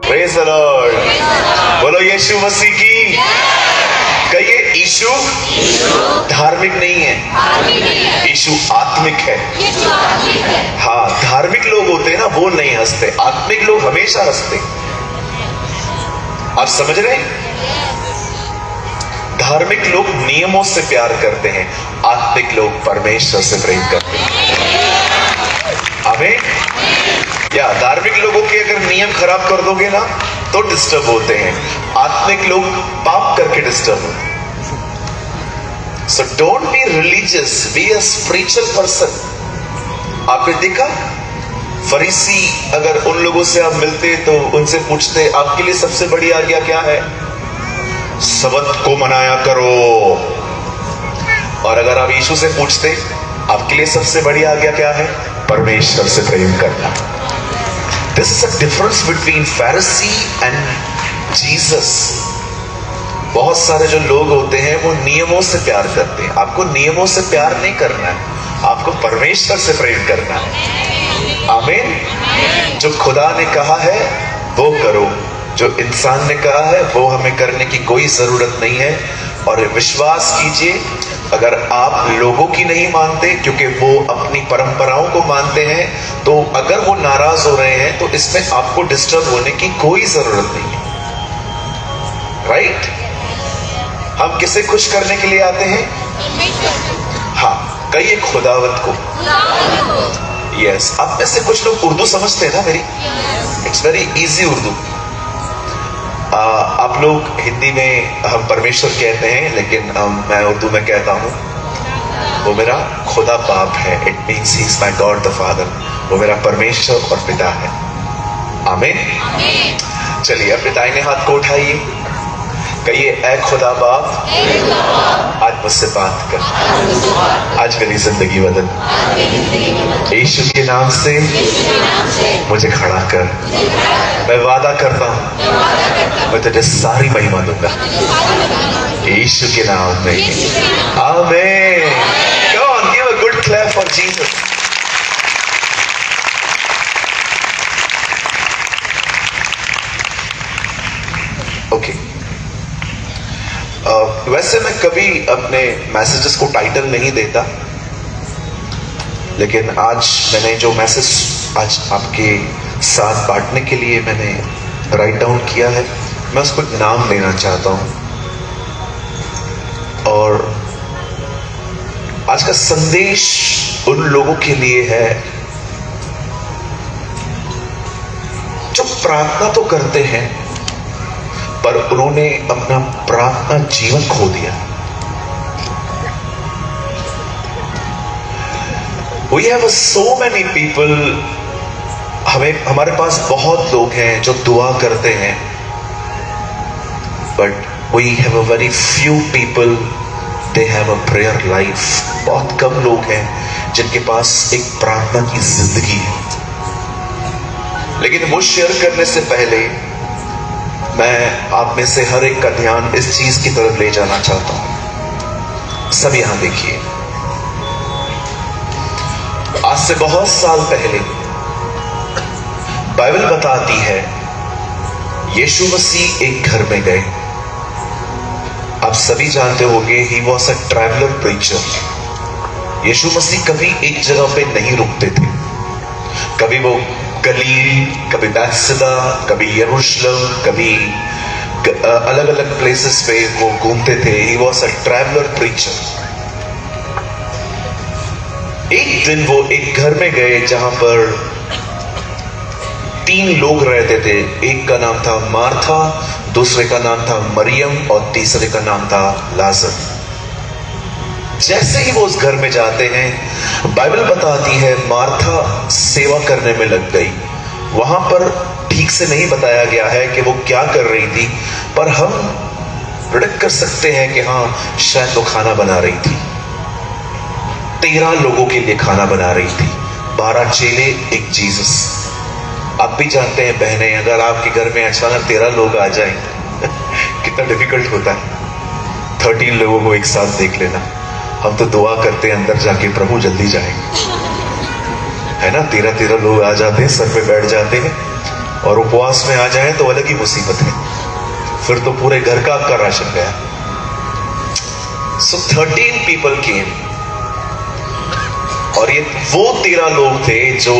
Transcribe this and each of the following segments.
Praise the Lord. बोलो यीशु मसीह की। कहिए यीशु धार्मिक नहीं है, यीशु आत्मिक है। हाँ, धार्मिक लोग होते हैं ना, वो नहीं हंसते, आत्मिक लोग हमेशा हंसते। आप समझ रहे हैं? धार्मिक लोग नियमों से प्यार करते हैं, आत्मिक लोग परमेश्वर से प्रेम करते हैं। आमीन। या धार्मिक लोगों के अगर नियम खराब कर दोगे ना तो डिस्टर्ब होते हैं, आत्मिक लोग पाप करके डिस्टर्ब होते हैं। So don't be religious, be a spiritual person. आपने देखा फरीसी अगर उन लोगों से आप मिलते तो उनसे पूछते आपके लिए सबसे बड़ी आज्ञा क्या है? सबत को मनाया करो। और अगर आप यीशु से पूछते आपके लिए सबसे बड़ी आज्ञा क्या है? परमेश्वर से प्रेम करना। This is a difference between Pharisee and Jesus. बहुत सारे जो लोग होते हैं वो नियमों से प्यार करते हैं। आपको नियमों से प्यार नहीं करना है, आपको परमेश्वर से प्रेम करना है। आमीन। जो खुदा ने कहा है वो करो, जो इंसान ने कहा है वो हमें करने की कोई जरूरत नहीं है। और विश्वास कीजिए, अगर आप लोगों की नहीं मानते क्योंकि वो अपनी परंपराओं को मानते हैं, तो अगर वो नाराज हो रहे हैं तो इसमें आपको डिस्टर्ब होने की कोई जरूरत नहीं है। राइट? हम किसे खुश करने के लिए आते हैं? हाँ, कहिए खुदावंत को। यस। आप में से कुछ लोग उर्दू समझते हैं ना मेरी? It's very easy Urdu. आप लोग हिंदी में हम परमेश्वर कहते हैं, लेकिन मैं उर्दू में कहता हूँ वो मेरा खुदा बाप है। It means he is my God the father. वो मेरा परमेश्वर और पिता है। आमीन। चलिए अब पिता ने हाथ को उठाइए, कहिए ऐ खुदा बाप, आज मुझसे बात कर, आज मेरी जिंदगी बदल, यीशु के नाम से मुझे खड़ा कर। मैं वादा करता हूँ मैं तुझे सारी महिमा दूंगा यीशु के नाम में। आमीन। Come on, give a good clap for Jesus. Okay. वैसे मैं कभी अपने मैसेजेस को टाइटल नहीं देता, लेकिन आज मैंने जो मैसेज आज आपके साथ बांटने के लिए मैंने राइट डाउन किया है, मैं उसको एक नाम देना चाहता हूं। और आज का संदेश उन लोगों के लिए है जो प्रार्थना तो करते हैं पर उन्होंने अपना प्रार्थना जीवन खो दिया। We have so many people, हमारे पास बहुत लोग हैं जो दुआ करते हैं, but we have a very few people they have a prayer life. बहुत कम लोग हैं जिनके पास एक प्रार्थना की जिंदगी है। लेकिन वो शेयर करने से पहले मैं आप में से हर एक का ध्यान इस चीज की तरफ ले जाना चाहता हूं। सब यहां देखिए, आज से बहुत साल पहले बाइबल बताती है यीशु मसीह एक घर में गए। आप सभी जानते होंगे he was a traveller preacher. Yeshu Masih कभी एक जगह पे नहीं रुकते थे। कभी वो गलील, कभी बैतसैदा, कभी यरूशलेम, कभी अलग अलग प्लेसेस पे वो घूमते थे। He was a traveller preacher. एक दिन वो एक घर में गए जहां पर 3 लोग रहते थे। एक का नाम था मार्था, दूसरे का नाम था मरियम और तीसरे का नाम था लाजर। जैसे ही वो उस घर में जाते हैं, बाइबल बताती है मार्था सेवा करने में लग गई। वहां पर ठीक से नहीं बताया गया है कि वो क्या कर रही थी, पर हम प्रेडिक्ट कर सकते हैं कि हाँ, शायद वो खाना बना रही थी। 13 लोगों के लिए खाना बना रही थी, 12 चेले, एक जीसस। आप भी जानते हैं बहनें, अगर आपके घर में अचानक 13 लोग आ जाएं कितना डिफिकल्ट होता है। 13 लोगों को एक साथ देख लेना। हम तो दुआ करते हैं अंदर जाके, प्रभु जल्दी जाए, है ना। 13 लोग आ जाते हैं, सर पे बैठ जाते हैं, और उपवास में आ जाए तो अलग ही मुसीबत है, फिर तो पूरे घर का आपका राशन गया। So 13 people came, और ये वो 13 लोग थे जो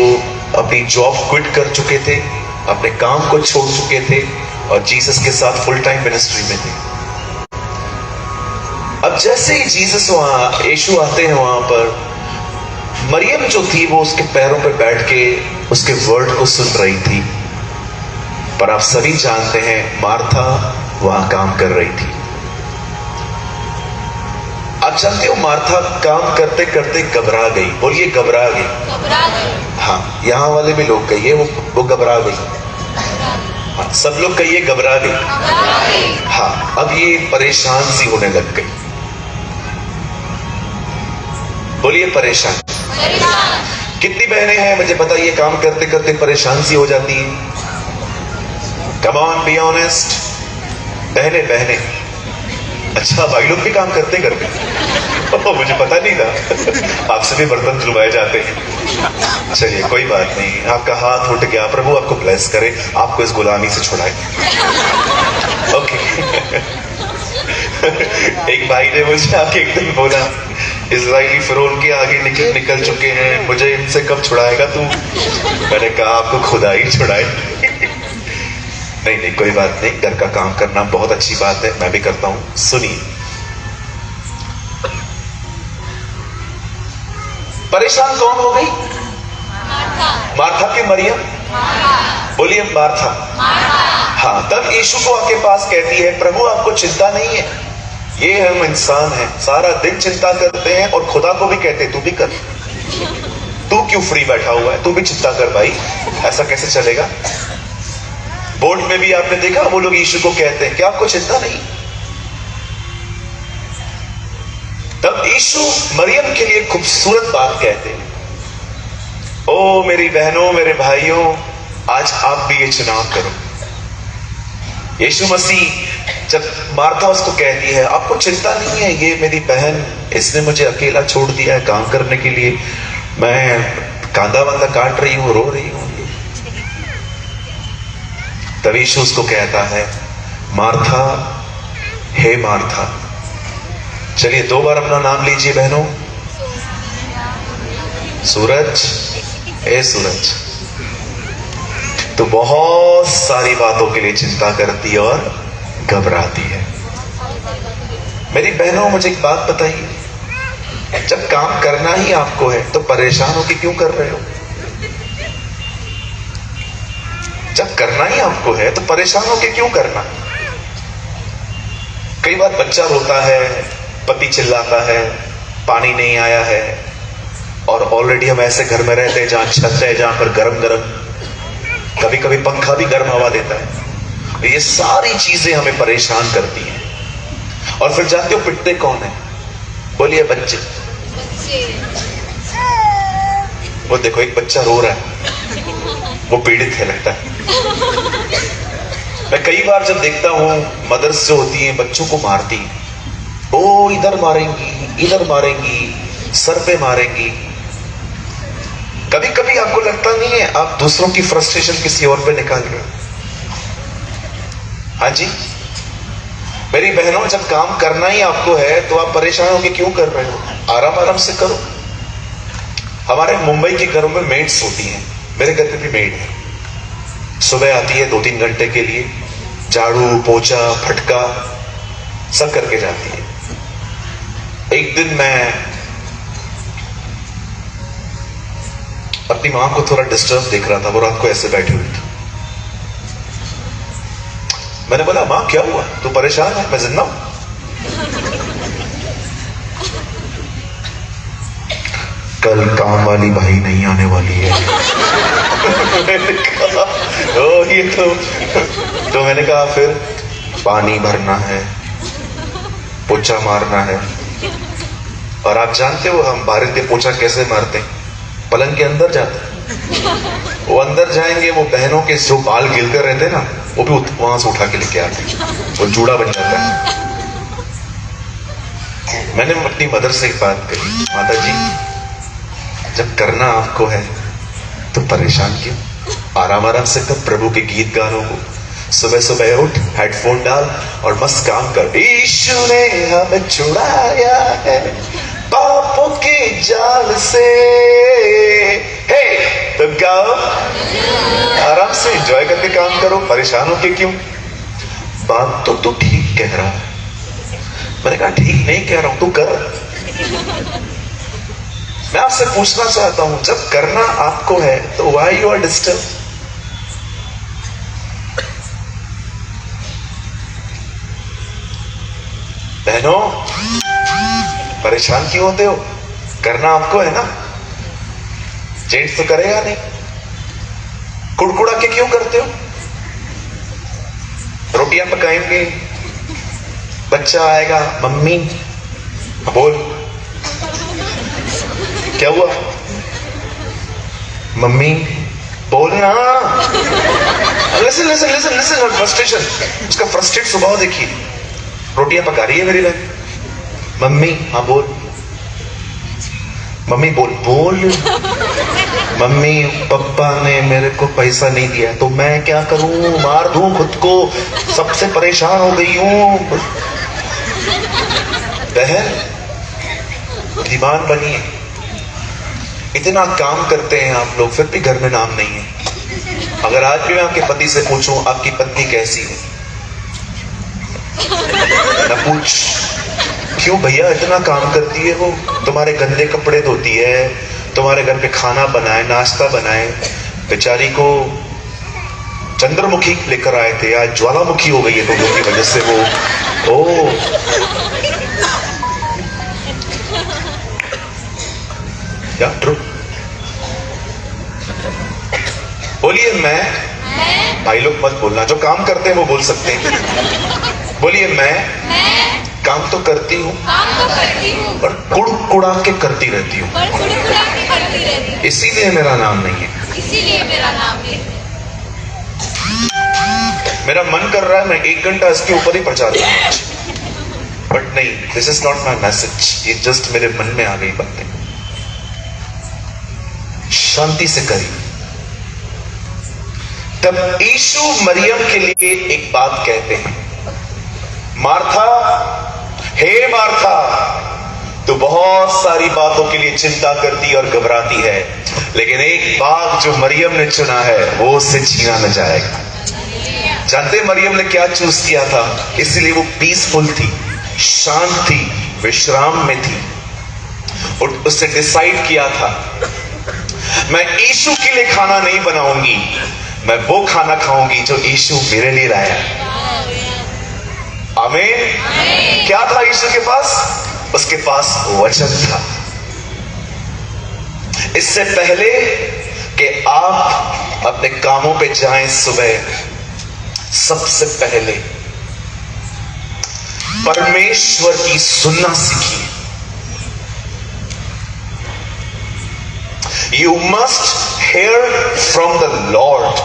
अपनी जॉब क्विट कर चुके थे, अपने काम को छोड़ चुके थे और जीसस के साथ फुल टाइम मिनिस्ट्री में थे। अब जैसे ही जीसस वहां, यीशु आते हैं वहां पर, मरियम जो थी वो उसके पैरों पर बैठ के उसके वर्ड को सुन रही थी। पर आप सभी जानते हैं मार्था वहां काम कर रही थी। आप जानते हो मार्था काम करते करते घबरा गई। बोलिए घबरा गई। हाँ, यहां वाले भी लोग कहिए वो घबरा गई। हाँ, सब लोग कहिए घबरा गई। हाँ, अब ये परेशान सी होने लग गई। बोलिए परेशान। कितनी बहनें हैं मुझे बताइए काम करते करते परेशान सी हो जाती हैं? Come on, be honest. बहने। अच्छा, भाई लोग भी काम करते मुझे पता नहीं था। आपसे भी बर्तन धुलवाए जाते हैं। चलिए कोई बात नहीं, आपका हाथ उठ गया, प्रभु आपको ब्लेस करे, आपको इस गुलामी से छुड़ाए। ओके। एक भाई ने मुझे आके एक दिन बोला, इजराइली फिरौन के आगे निकल चुके हैं, मुझे इनसे कब छुड़ाएगा तू? मैंने कहा आपको खुदा ही छुड़ाए। नहीं, कोई बात नहीं, घर का काम करना बहुत अच्छी बात है, मैं भी करता हूं। सुनिए, परेशान कौन हो गई? मार्था की मरियम। बोलिए मार्था। हाँ, तब यीशु को आके पास कहती है, प्रभु आपको चिंता नहीं है, ये हम इंसान हैं, सारा दिन चिंता करते हैं और खुदा को भी कहते तू भी कर, तू क्यों फ्री बैठा हुआ है, तू भी चिंता कर भाई, ऐसा कैसे चलेगा? बोर्ड में भी आपने देखा वो लोग यीशु को कहते हैं कि आपको चिंता नहीं। तब यीशु मरियम के लिए खूबसूरत बात कहते हैं, ओ मेरी बहनों, मेरे भाइयों, आज आप भी ये चुनाव करो। यीशु मसीह जब मार्था उसको कहती है आपको चिंता नहीं है, ये मेरी बहन, इसने मुझे अकेला छोड़ दिया है काम करने के लिए, मैं कांदा वांदा काट रही हूं, रो रही हूं। तब यीशु उसको कहता है, मार्था, हे मार्था। चलिए 2 बार अपना नाम लीजिए बहनों। सूरज, ए सूरज। तो बहुत सारी बातों के लिए चिंता करती है और घबराती है। मेरी बहनों मुझे एक बात बताइए, जब काम करना ही आपको है तो परेशान होकर क्यों कर रहे हो? जब करना ही आपको है तो परेशान होकर क्यों करना? कई बार बच्चा रोता है, पति चिल्लाता है, पानी नहीं आया है, और ऑलरेडी हम ऐसे घर में रहते हैं जहां छत है, जहां पर गरम गरम, कभी कभी पंखा भी गर्म हवा देता है। ये सारी चीजें हमें परेशान करती हैं। और फिर जानते हो पिटते कौन है? बोलिए बच्चे। वो देखो एक बच्चा रो रहा है, वो पीड़ित है लगता है। मैं कई बार जब देखता हूं मदर्स जो होती हैं बच्चों को मारती, ओ इधर मारेंगी, इधर मारेंगी, सर पे मारेंगी। कभी कभी आपको लगता नहीं है आप दूसरों की फ्रस्ट्रेशन किसी और पे निकाल रहे हो? हाँ जी मेरी बहनों, जब काम करना ही आपको है तो आप परेशान होकर क्यों कर रहे हो? आराम आराम से करो। हमारे मुंबई के घरों में मेड्स होती हैं, मेरे घर पे भी मेड है। सुबह आती है 2-3 घंटे के लिए, झाड़ू पोछा फटका सब करके जाती है। एक दिन मैं अपनी मां को थोड़ा डिस्टर्ब देख रहा था, वो रात को ऐसे बैठी हुई थी। मैंने बोला मां क्या हुआ, तू परेशान है? मैं जिंदा हूं। कल काम वाली भाई नहीं आने वाली है। मैंने कहा ओ ये तो मैंने कहा फिर पानी भरना है, पोछा मारना है। और आप जानते हो हम भारतीय पोछा कैसे मारते हैं? पलंग के अंदर जाते हैं, वो अंदर जाएंगे, वो बहनों के जो बाल गिलकर रहते हैं ना, वो भी वहां से उठा के लेके आते हैं, वो जूड़ा बन जाता है। मैंने अपनी मदर से एक बात कही, माता जी जब करना आपको है तो परेशान क्यों? आराम आराम से कर प्रभु के गीत गानों को। सुबह सुबह उठ, हेडफोन डाल और मस्त काम कर। यीशु ने हमें छुड़ाया है पापों के जाल से। हे तो गाओ, आराम से एंजॉय करके काम करो, परेशान होके क्यों? बात तो तू ठीक कह रहा है। मैंने कहा ठीक नहीं कह रहा हूं, तू कर। मैं आपसे पूछना चाहता हूं, जब करना आपको है तो व्हाई यू आर डिस्टर्ब? बहनों, परेशान क्यों होते हो? करना आपको है ना, जेंट्स तो करेगा नहीं। कुड़कुड़ा के क्यों करते हो? रोटियां पकाएंगे, बच्चा आएगा, मम्मी बोल, क्या हुआ? मम्मी बोलना। Listen listen listen listen, frustration, उसका फ्रस्ट्रेट स्वभाव देखिए। रोटियां पका रही है मेरी बहन, मम्मी हाँ बोल, मम्मी बोल बोल। मम्मी पापा ने मेरे को पैसा नहीं दिया तो मैं क्या करूं, मार दूं खुद को, सबसे परेशान हो गई हूं। बहन दीवान बनिए। इतना काम करते हैं आप लोग, फिर भी घर में नाम नहीं है। अगर आज भी मैं आपके पति से पूछूं आपकी पत्नी कैसी है, ना पूछ। क्यों भैया, इतना काम करती है वो, तुम्हारे गंदे कपड़े धोती है, तुम्हारे घर पे खाना बनाए, नाश्ता बनाए। बेचारी को चंद्रमुखी लेकर आए थे, आज ज्वालामुखी हो गई है तुम लोग की वजह से वो। ओ या ट्रू? बोलिए मैं। भाई लोग मत बोलना, जो काम करते हैं वो बोल सकते हैं। बोलिए मैं काम तो करती हूँ पर कुड़कुड़ा के करती रहती हूँ, इसीलिए मेरा नाम नहीं है। मेरा मन कर रहा है मैं 1 घंटा इसके ऊपर ही प्रचार करूं, बट नहीं, this is not my message. ये जस्ट मेरे मन में आ गई बातें। शांति से करिए। तब यीशु मरियम के लिए एक बात कहते हैं, मार्था, हे मार्था, तो बहुत सारी बातों के लिए चिंता करती और घबराती है, लेकिन एक बात जो मरियम ने चुना है वो उससे छीना न जाएगा। जानते मरियम ने क्या चूज किया था? इसलिए वो पीसफुल थी, शांत थी, विश्राम में थी। और उसने डिसाइड किया था, मैं यीशु के लिए खाना नहीं बनाऊंगी, मैं वो खाना खाऊंगी जो यीशु मेरे लिए लाया। आमीन। क्या था यीशु के पास? उसके पास वचन था। इससे पहले कि आप अपने कामों पे जाएं सुबह, सबसे पहले परमेश्वर की सुनना सीखिए। You must hear from the Lord।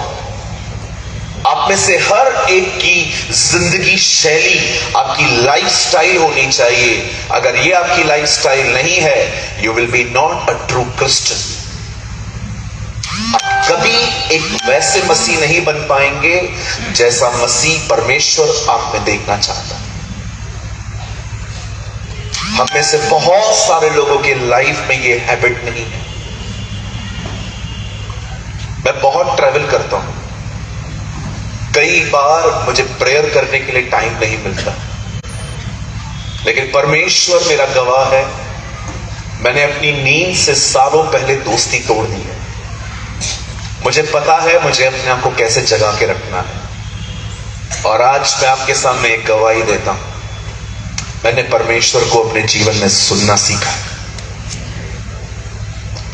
आप में से हर एक की जिंदगी शैली, आपकी लाइफस्टाइल होनी चाहिए। अगर ये आपकी लाइफस्टाइल नहीं है, you will be not a true Christian। आप कभी एक वैसे मसीह नहीं बन पाएंगे जैसा मसीह परमेश्वर आप में देखना चाहता है। हम में से बहुत सारे लोगों के लाइफ में ये हैबिट नहीं है। मैं बहुत ट्रैवल करता हूं, कई बार मुझे प्रेयर करने के लिए टाइम नहीं मिलता, लेकिन परमेश्वर मेरा गवाह है, मैंने अपनी नींद से सालों पहले दोस्ती तोड़ दी है। मुझे पता है मुझे अपने आप को कैसे जगा के रखना है। और आज मैं आपके सामने एक गवाही देता हूं, मैंने परमेश्वर को अपने जीवन में सुनना सीखा।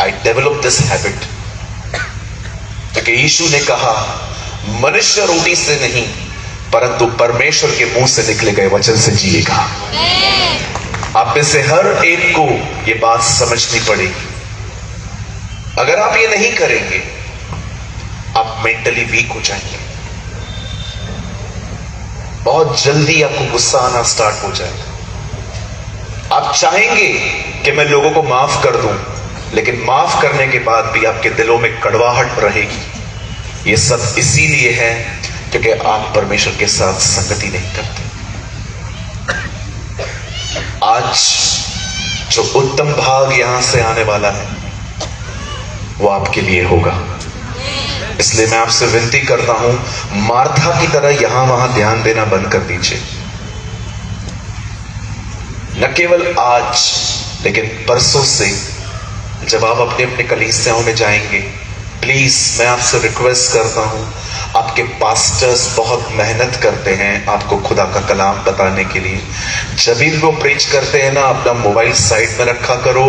आई डेवलप दिस हैबिट, क्योंकि यीशु ने कहा मनुष्य रोटी से नहीं परंतु परमेश्वर के मुंह से निकले गए वचन से जिएगा। आप में से हर एक को यह बात समझनी पड़ेगी। अगर आप ये नहीं करेंगे, आप मेंटली वीक हो जाएंगे। बहुत जल्दी आपको गुस्सा आना स्टार्ट हो जाएगा। आप चाहेंगे कि मैं लोगों को माफ कर दूं, लेकिन माफ करने के बाद भी आपके दिलों में कड़वाहट रहेगी। ये सब इसीलिए है क्योंकि आप परमेश्वर के साथ संगति नहीं करते। आज जो उत्तम भाग यहां से आने वाला है वो आपके लिए होगा। इसलिए मैं आपसे विनती करता हूं, मार्था की तरह यहां वहां ध्यान देना बंद कर दीजिए। न केवल आज लेकिन परसों से जब आप अपने अपने कलीसियाओं में जाएंगे, प्लीज मैं आपसे रिक्वेस्ट करता हूं, आपके पास्टर्स बहुत मेहनत करते हैं आपको खुदा का कलाम बताने के लिए। जब भी वो प्रीच करते हैं ना, अपना मोबाइल साइड में रखा करो,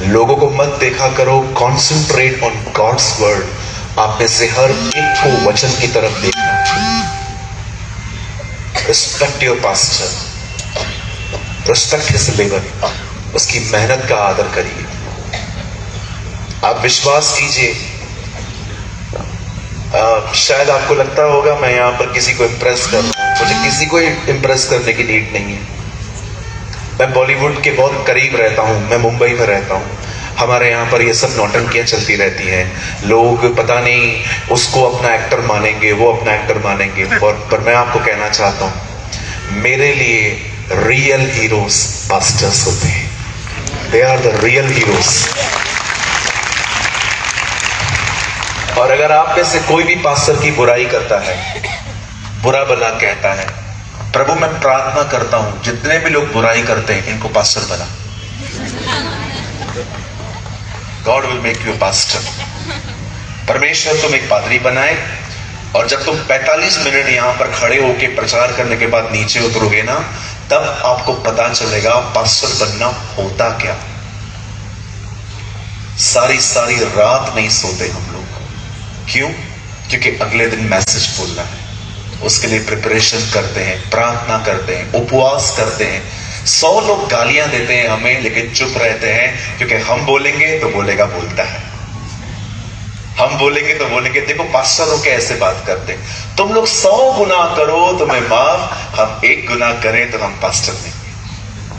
लोगों को मत देखा करो, कॉन्सेंट्रेट ऑन गॉड्स वर्ड। आप में से हर एक को वचन की तरफ देखना। Respect your pastor, respect his labour, उसकी मेहनत का आदर करिए। आप विश्वास कीजिए, शायद आपको लगता होगा मैं यहां पर किसी को इम्प्रेस कर रहा हूं, मुझे किसी को इम्प्रेस करने की नीड नहीं है। मैं बॉलीवुड के बहुत करीब रहता हूं, मैं मुंबई में रहता हूं। हमारे यहाँ पर ये सब नौटंकियां चलती रहती हैं। लोग पता नहीं उसको अपना एक्टर मानेंगे, वो अपना एक्टर मानेंगे, पर मैं आपको कहना चाहता हूं, मेरे लिए रियल हीरोज पास्टर्स होते हैं। They are the real heroes. और अगर आप में से कोई भी पास्टर की बुराई करता है, बुरा भला कहता है, प्रभु मैं प्रार्थना करता हूं जितने भी लोग बुराई करते हैं इनको पास्टर बना। God will make you pastor. परमेश्वर तुम एक पादरी बनाए, और जब तुम 45 मिनट यहां पर खड़े होकर प्रचार करने के बाद नीचे उतरोगे ना, तब आपको पता चलेगा पास्टर बनना होता क्या। सारी सारी रात नहीं सोते हम लोग। क्यों? क्योंकि अगले दिन मैसेज बोलना है, उसके लिए प्रिपरेशन करते हैं, प्रार्थना करते हैं, उपवास करते हैं। 100 लोग गालियां देते हैं हमें, लेकिन चुप रहते हैं, क्योंकि हम बोलेंगे तो बोलेगा बोलता है, हम बोलेंगे तो बोलेंगे देखो पास्टर हो के ऐसे बात करते हैं। तुम लोग 100 गुना करो तो मैं माफ, हम 1 गुना करें तो हम पास्टर नहीं।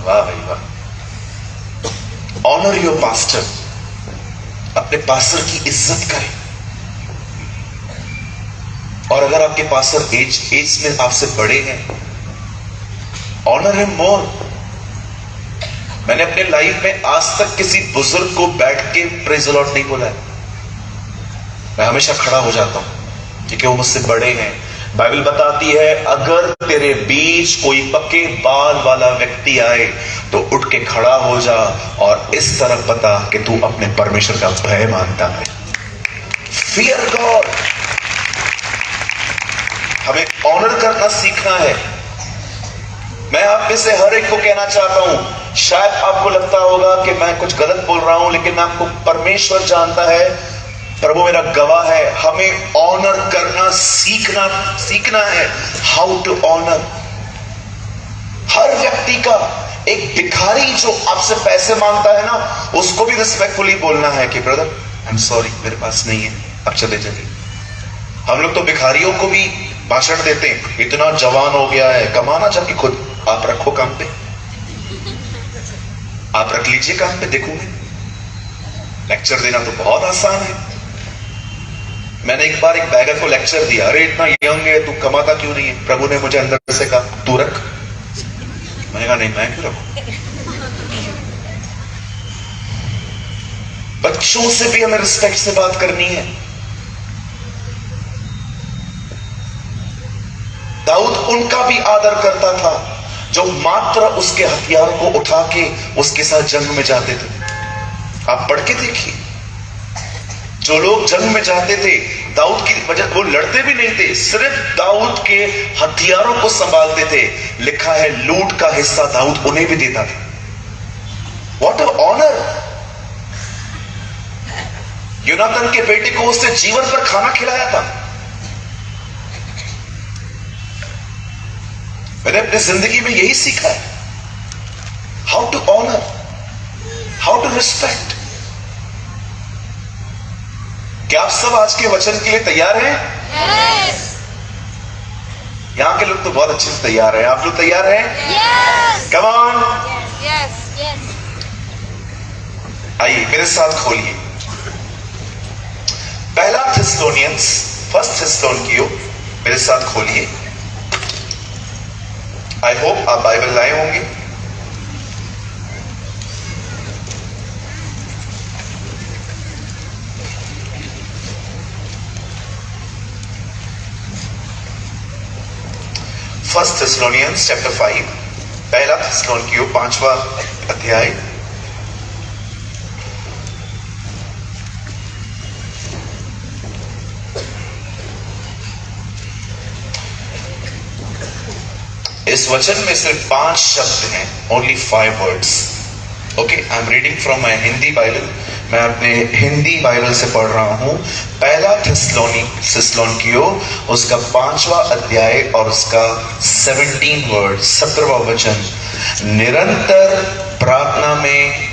वाह भाई वाह। ऑनर योर पास्टर, अपने पास्टर की इज्जत करें। और अगर आपके पास्टर एज में आपसे बड़े हैं, ऑनर हिम मोर। मैंने अपने लाइफ में आज तक किसी बुजुर्ग को बैठ के प्रेज द लॉर्ड नहीं बोला है। मैं हमेशा खड़ा हो जाता हूं क्योंकि वो मुझसे बड़े हैं। बाइबल बताती है अगर तेरे बीच कोई पक्के बाल वाला व्यक्ति आए तो उठ के खड़ा हो जा और इस तरह बता कि तू अपने परमेश्वर का भय मानता है। Fear God. हमें ऑनर करना सीखना है। मैं आप में से हर एक को कहना चाहता हूं, शायद आपको लगता होगा कि मैं कुछ गलत बोल रहा हूं, लेकिन मैं आपको, परमेश्वर जानता है, प्रभु मेरा गवाह है, हमें ऑनर करना सीखना है। How to honour. हर व्यक्ति का, एक भिखारी जो आपसे पैसे मांगता है ना, उसको भी रिस्पेक्टफुली बोलना है कि ब्रदर आई एम सॉरी, मेरे पास नहीं है, अब चले चलिए। हम लोग तो भिखारियों को भी भाषण देते हैं, इतना जवान हो गया है, कमाना, जबकि खुद आप रखो काम पे, आप रख लीजिए काम पे, देखूंगे। लेक्चर देना तो बहुत आसान है। मैंने एक बार एक बैगर को लेक्चर दिया, अरे इतना यंग है, तू कमाता क्यों नहीं है? प्रभु ने मुझे अंदर से कहा तू रख। मैंने कहा नहीं, मैं क्यों रखूं? बच्चों से भी हमें रिस्पेक्ट से बात करनी है। दाऊद उनका भी आदर करता था जो मात्र उसके हथियार को उठा के उसके साथ जंग में जाते थे। आप पढ़ के देखिए, जो लोग जंग में जाते थे दाऊद की वजह, वो लड़ते भी नहीं थे, सिर्फ दाऊद के हथियारों को संभालते थे। लिखा है लूट का हिस्सा दाऊद उन्हें भी देता था। What a honour. योनातान के बेटे को उसने जीवन पर खाना खिलाया था। मैंने अपनी जिंदगी में यही सीखा है, how to honour, how to respect. क्या आप सब आज के वचन के लिए तैयार हैं? yes. यहां के लोग तो बहुत अच्छे से तैयार हैं। आप लोग तैयार हैं? yes. Come on. yes. Yes. आइए मेरे साथ खोलिए पहला थिस्सलुनीयंस फर्स्ट थिस्सलुनीकियों मेरे साथ खोलिए। आई होप आप बाइबल लाए होंगे। फर्स्ट थिस्सलुनियंस चैप्टर 5, पहला थिस्सलुनीकियों 5वां अध्याय। इस वचन में सिर्फ 5 शब्द हैं, only 5 words. Okay, I am reading from my Hindi Bible. मैं अपने हिंदी बाइबल से पढ़ रहा हूं। पहला थिस्सलुनीकियों उसका 5वां अध्याय और उसका 17 वर्ड, 17वां वचन। निरंतर प्रार्थना में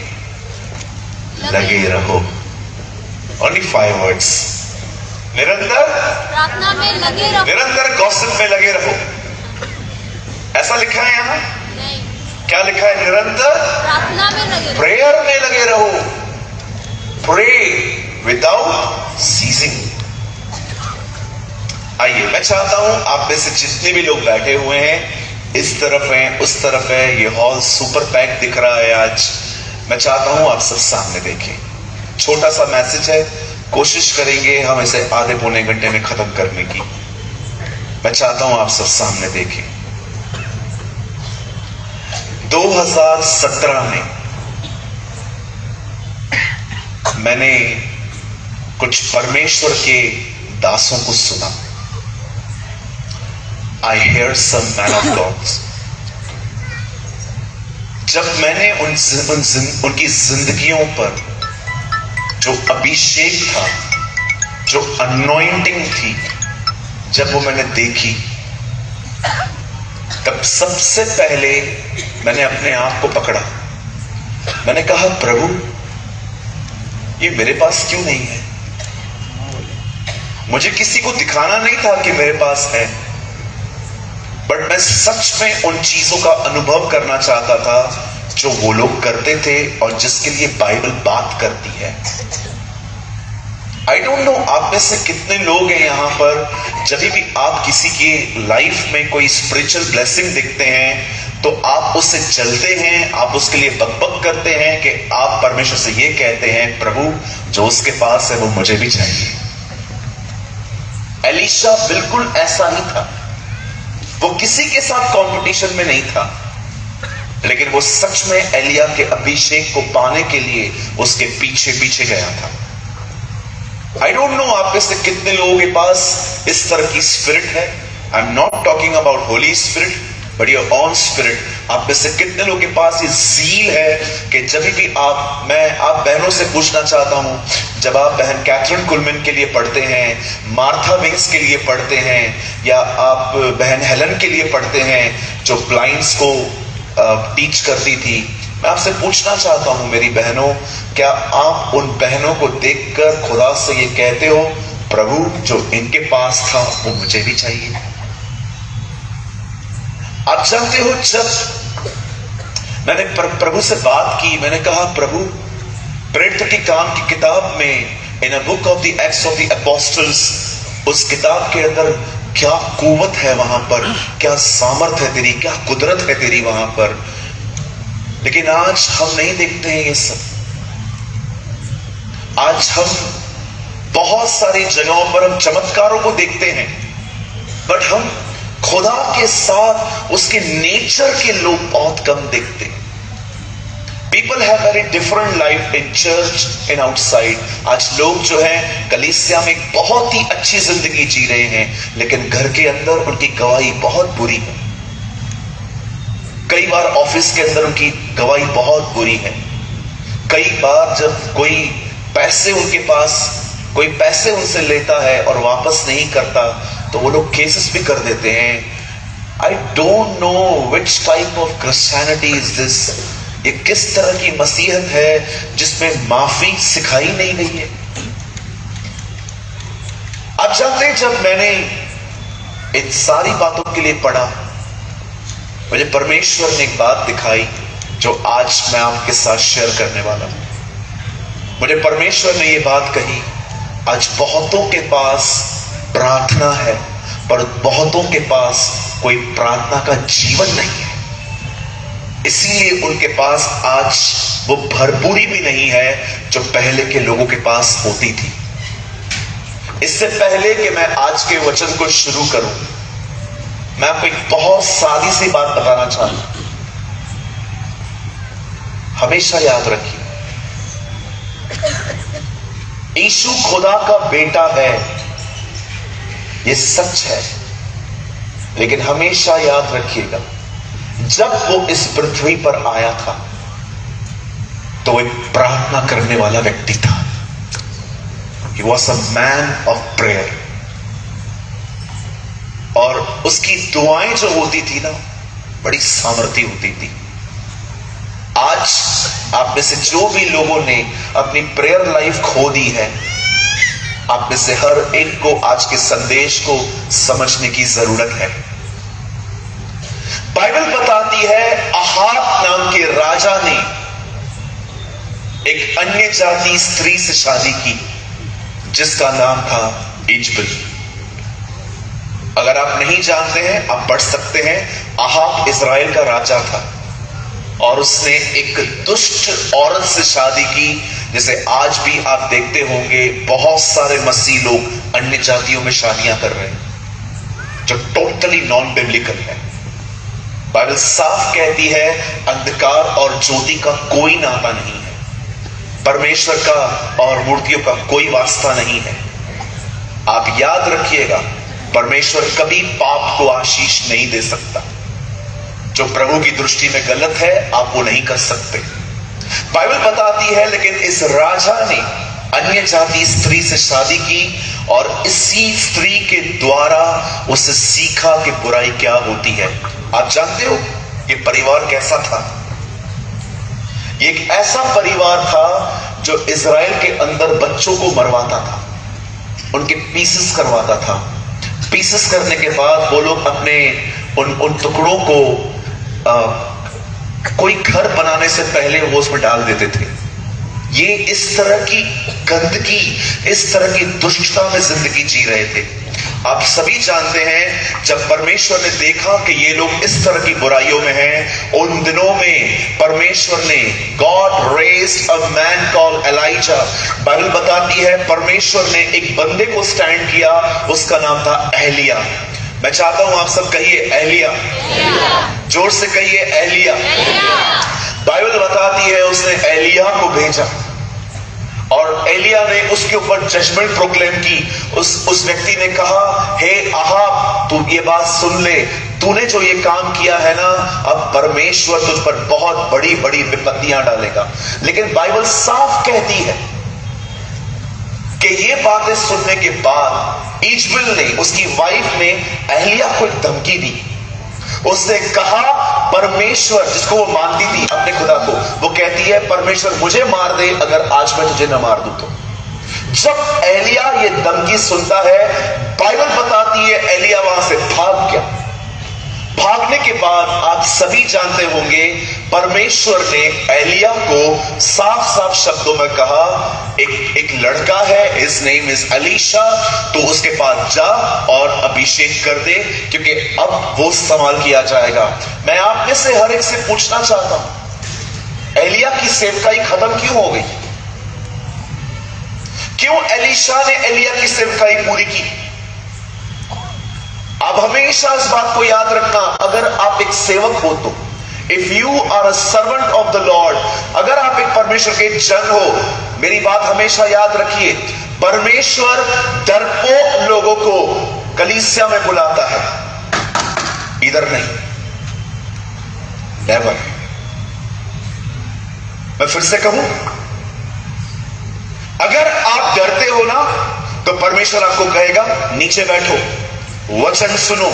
लगे रहो। Only 5 words. निरंतर प्रार्थना में लगे रहो। निरंतर गॉसिप में लगे रहो, ऐसा लिखा है यहां। नहीं, क्या लिखा है? निरंतर प्रार्थना में लगे रहो। प्रेयर में लगे रहो। Pray without ceasing. आइए, मैं चाहता हूं आप में से जितने भी लोग बैठे हुए हैं, इस तरफ हैं, उस तरफ है, ये हॉल सुपर पैक दिख रहा है आज। मैं चाहता हूं आप सब सामने देखें। छोटा सा मैसेज है, कोशिश करेंगे हम इसे आधे पौने घंटे में खत्म करने की। मैं चाहता हूं आप सब सामने देखें। 2017 में मैंने कुछ परमेश्वर के दासों को सुना। I hear some man of God. जब मैंने उनकी जिंदगियों पर जो अभिषेक था, जो अनॉइंटिंग थी, जब वो मैंने देखी, तब सबसे पहले मैंने अपने आप को पकड़ा। मैंने कहा, प्रभु ये मेरे पास क्यों नहीं है? मुझे किसी को दिखाना नहीं था कि मेरे पास है, बट मैं सच में उन चीजों का अनुभव करना चाहता था जो वो लोग करते थे और जिसके लिए बाइबल बात करती है। आई डोंट नो आप में से कितने लोग हैं यहां पर, जब भी आप किसी की लाइफ में कोई स्पिरिचुअल ब्लेसिंग देखते हैं तो आप उससे चलते हैं, आप उसके लिए बकबक करते हैं कि आप परमेश्वर से ये कहते हैं, प्रभु जो उसके पास है वो मुझे भी चाहिए। एलीशा बिल्कुल ऐसा ही था। वो किसी के साथ कंपटीशन में नहीं था, लेकिन वो सच में एलिया के अभिषेक को पाने के लिए उसके पीछे पीछे गया था। आई डोंट नो आप में से कितने लोगों के पास इस तरह की स्पिरिट है। I am not talking about Holi spirit but your own spirit. आप में से कितने लोगों के पास ये जील है कि जब भी आप बहनों से पूछना चाहता हूं, जब आप बहन कैथरीन कुलमैन के लिए पढ़ते हैं, मार्था विंग्स के लिए पढ़ते हैं, या आप बहन हेलन के लिए पढ़ते हैं जो ब्लाइंड्स को टीच करती थी, मैं आपसे पूछना चाहता हूं मेरी बहनों, क्या आप उन बहनों को देखकर खुदा से ये कहते हो, प्रभु जो इनके पास था वो मुझे भी चाहिए? आप जानते हो, जब मैंने प्रभु से बात की, मैंने कहा, प्रभु प्रेरितों की काम की किताब में, in a book of the Acts of the Apostles, उस किताब के अंदर क्या कुवत है वहां पर, क्या सामर्थ है तेरी, क्या कुदरत है तेरी वहां पर। लेकिन आज हम नहीं देखते हैं ये सब। आज हम बहुत सारी जगहों पर हम चमत्कारों को देखते हैं, बट हम खुदा के साथ उसके नेचर के लोग बहुत कम देखते हैं। People have very different life in church in outside. आज लोग जो है कलीसिया में एक बहुत ही अच्छी जिंदगी जी रहे हैं, लेकिन घर के अंदर उनकी गवाही बहुत बुरी है। कई बार ऑफिस के अंदर उनकी गवाही बहुत बुरी है। कई बार जब कोई पैसे उनसे लेता है और वापस नहीं करता तो वो लोग केसेस भी कर देते हैं। I don't know which type of Christianity is this. ये किस तरह की मसीहत है जिसमें माफी सिखाई नहीं गई है? आप जानते हैं, जब मैंने इन सारी बातों के लिए पढ़ा, मुझे परमेश्वर ने एक बात दिखाई जो आज मैं आपके साथ शेयर करने वाला हूं। मुझे परमेश्वर ने ये बात कही, आज बहुतों के पास प्रार्थना है, पर बहुतों के पास कोई प्रार्थना का जीवन नहीं है। इसीलिए उनके पास आज वो भरपूरी भी नहीं है जो पहले के लोगों के पास होती थी। इससे पहले कि मैं आज के वचन को शुरू करूं, मैं आपको एक बहुत सादी सी बात बताना चाहता हूं। हमेशा याद रखिए, यीशु खुदा का बेटा है, यह सच है। लेकिन हमेशा याद रखिएगा, जब वो इस पृथ्वी पर आया था तो वो एक प्रार्थना करने वाला व्यक्ति था। He was a man of prayer। और उसकी दुआएं जो होती थी ना, बड़ी सामर्थ्य होती थी। आज आप में से जो भी लोगों ने अपनी प्रेयर लाइफ खो दी है, आप में से हर एक को आज के संदेश को समझने की जरूरत है। बाइबल बताती है, अहाब नाम के राजा ने एक अन्य जाति स्त्री से शादी की जिसका नाम था इजबेल। अगर आप नहीं जानते हैं, आप पढ़ सकते हैं। अहाब इजराइल का राजा था और उसने एक दुष्ट औरत से शादी की। जैसे आज भी आप देखते होंगे, बहुत सारे मसीह लोग अन्य जातियों में शादियां कर रहे हैं, जो टोटली नॉन बिब्लिकल है। बाइबल साफ कहती है, अंधकार और ज्योति का कोई नाता नहीं है, परमेश्वर का और मूर्तियों का कोई वास्ता नहीं है। आप याद रखिएगा, परमेश्वर कभी पाप को आशीष नहीं दे सकता। जो प्रभु की दृष्टि में गलत है, आप वो नहीं कर सकते। बाइबल बताती है, लेकिन इस राजा ने अन्य जाति स्त्री से शादी की और इसी स्त्री के द्वारा उससे सीखा कि बुराई क्या होती है। आप जानते हो ये परिवार कैसा था? ये एक ऐसा परिवार था जो इजराइल के अंदर बच्चों को मरवाता था, उनके पीसेस करवाता था। पीसेस करने के बाद वो लोग अपने उन टुकड़ों को कोई घर बनाने से पहले वो उसमें डाल देते थे। ये इस तरह की गंदगी, इस तरह की दुष्टता में जिंदगी जी रहे थे। आप सभी जानते हैं, जब परमेश्वर ने देखा कि ये लोग इस तरह की बुराइयों में हैं, उन दिनों में परमेश्वर ने God raised a man called Elijah. Bible बताती है, परमेश्वर ने एक बंदे को स्टैंड किया, उसका नाम था एलिया। मैं चाहता हूं आप सब कहिए एलिया, जोर से कहिए एलिया। बाइबल बताती है, उसने एलिया को भेजा और एलिया ने उसके ऊपर जजमेंट प्रोक्लेम की। उस व्यक्ति ने कहा, हे अहाब, तू ये बात सुन ले, तूने जो ये काम किया है ना, अब परमेश्वर तुझ पर बहुत बड़ी बड़ी विपत्तियां डालेगा। लेकिन बाइबल साफ कहती है कि ये बातें सुनने के बाद इजबेल ने, उसकी वाइफ ने एलिया को एक धमकी दी। उसने कहा, परमेश्वर, जिसको वो मानती थी अपने खुदा को, वो कहती है, परमेश्वर मुझे मार दे अगर आज मैं तुझे न मार दूं तो। जब एलिया ये धमकी सुनता है, बाइबल बताती है एलिया वहां से भाग गया। भागने के बाद आप सभी जानते होंगे, परमेश्वर ने एलिया को साफ साफ शब्दों में कहा, एक लड़का है, हिज नेम इज एलीशा, तो उसके पास जा और अभिषेक कर दे, क्योंकि अब वो इस्तेमाल किया जाएगा। मैं आप में से हर एक से पूछना चाहता हूं, एलिया की सेवकाई खत्म क्यों हो गई? क्यों एलीशा ने एलिया की सेवकाई पूरी की? आप हमेशा इस बात को याद रखना, अगर आप एक सेवक हो तो, if you are a servant of the Lord, अगर आप एक परमेश्वर के जन हो, मेरी बात हमेशा याद रखिए, परमेश्वर डरपोक लोगों को कलीसिया में बुलाता है, इधर नहीं, नेवर। मैं फिर से कहूं, अगर आप डरते हो ना, तो परमेश्वर आपको कहेगा नीचे बैठो, वचन सुनो,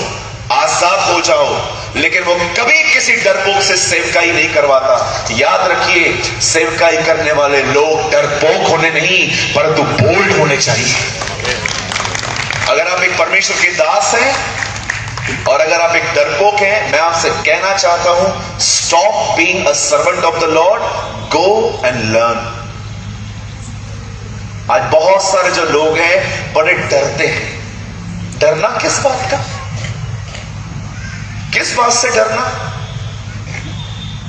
आजाद हो जाओ। लेकिन वो कभी किसी डरपोक से सेवकाई नहीं करवाता। याद रखिए, सेवकाई करने वाले लोग डरपोक होने नहीं, परंतु बोल्ड होने चाहिए। अगर आप एक परमेश्वर के दास हैं और अगर आप एक डरपोक हैं, मैं आपसे कहना चाहता हूं, stop being a servant of the Lord, go and learn. आज बहुत सारे जो लोग हैं बड़े डरते हैं, डरना किस बात का? किस बात से डरना?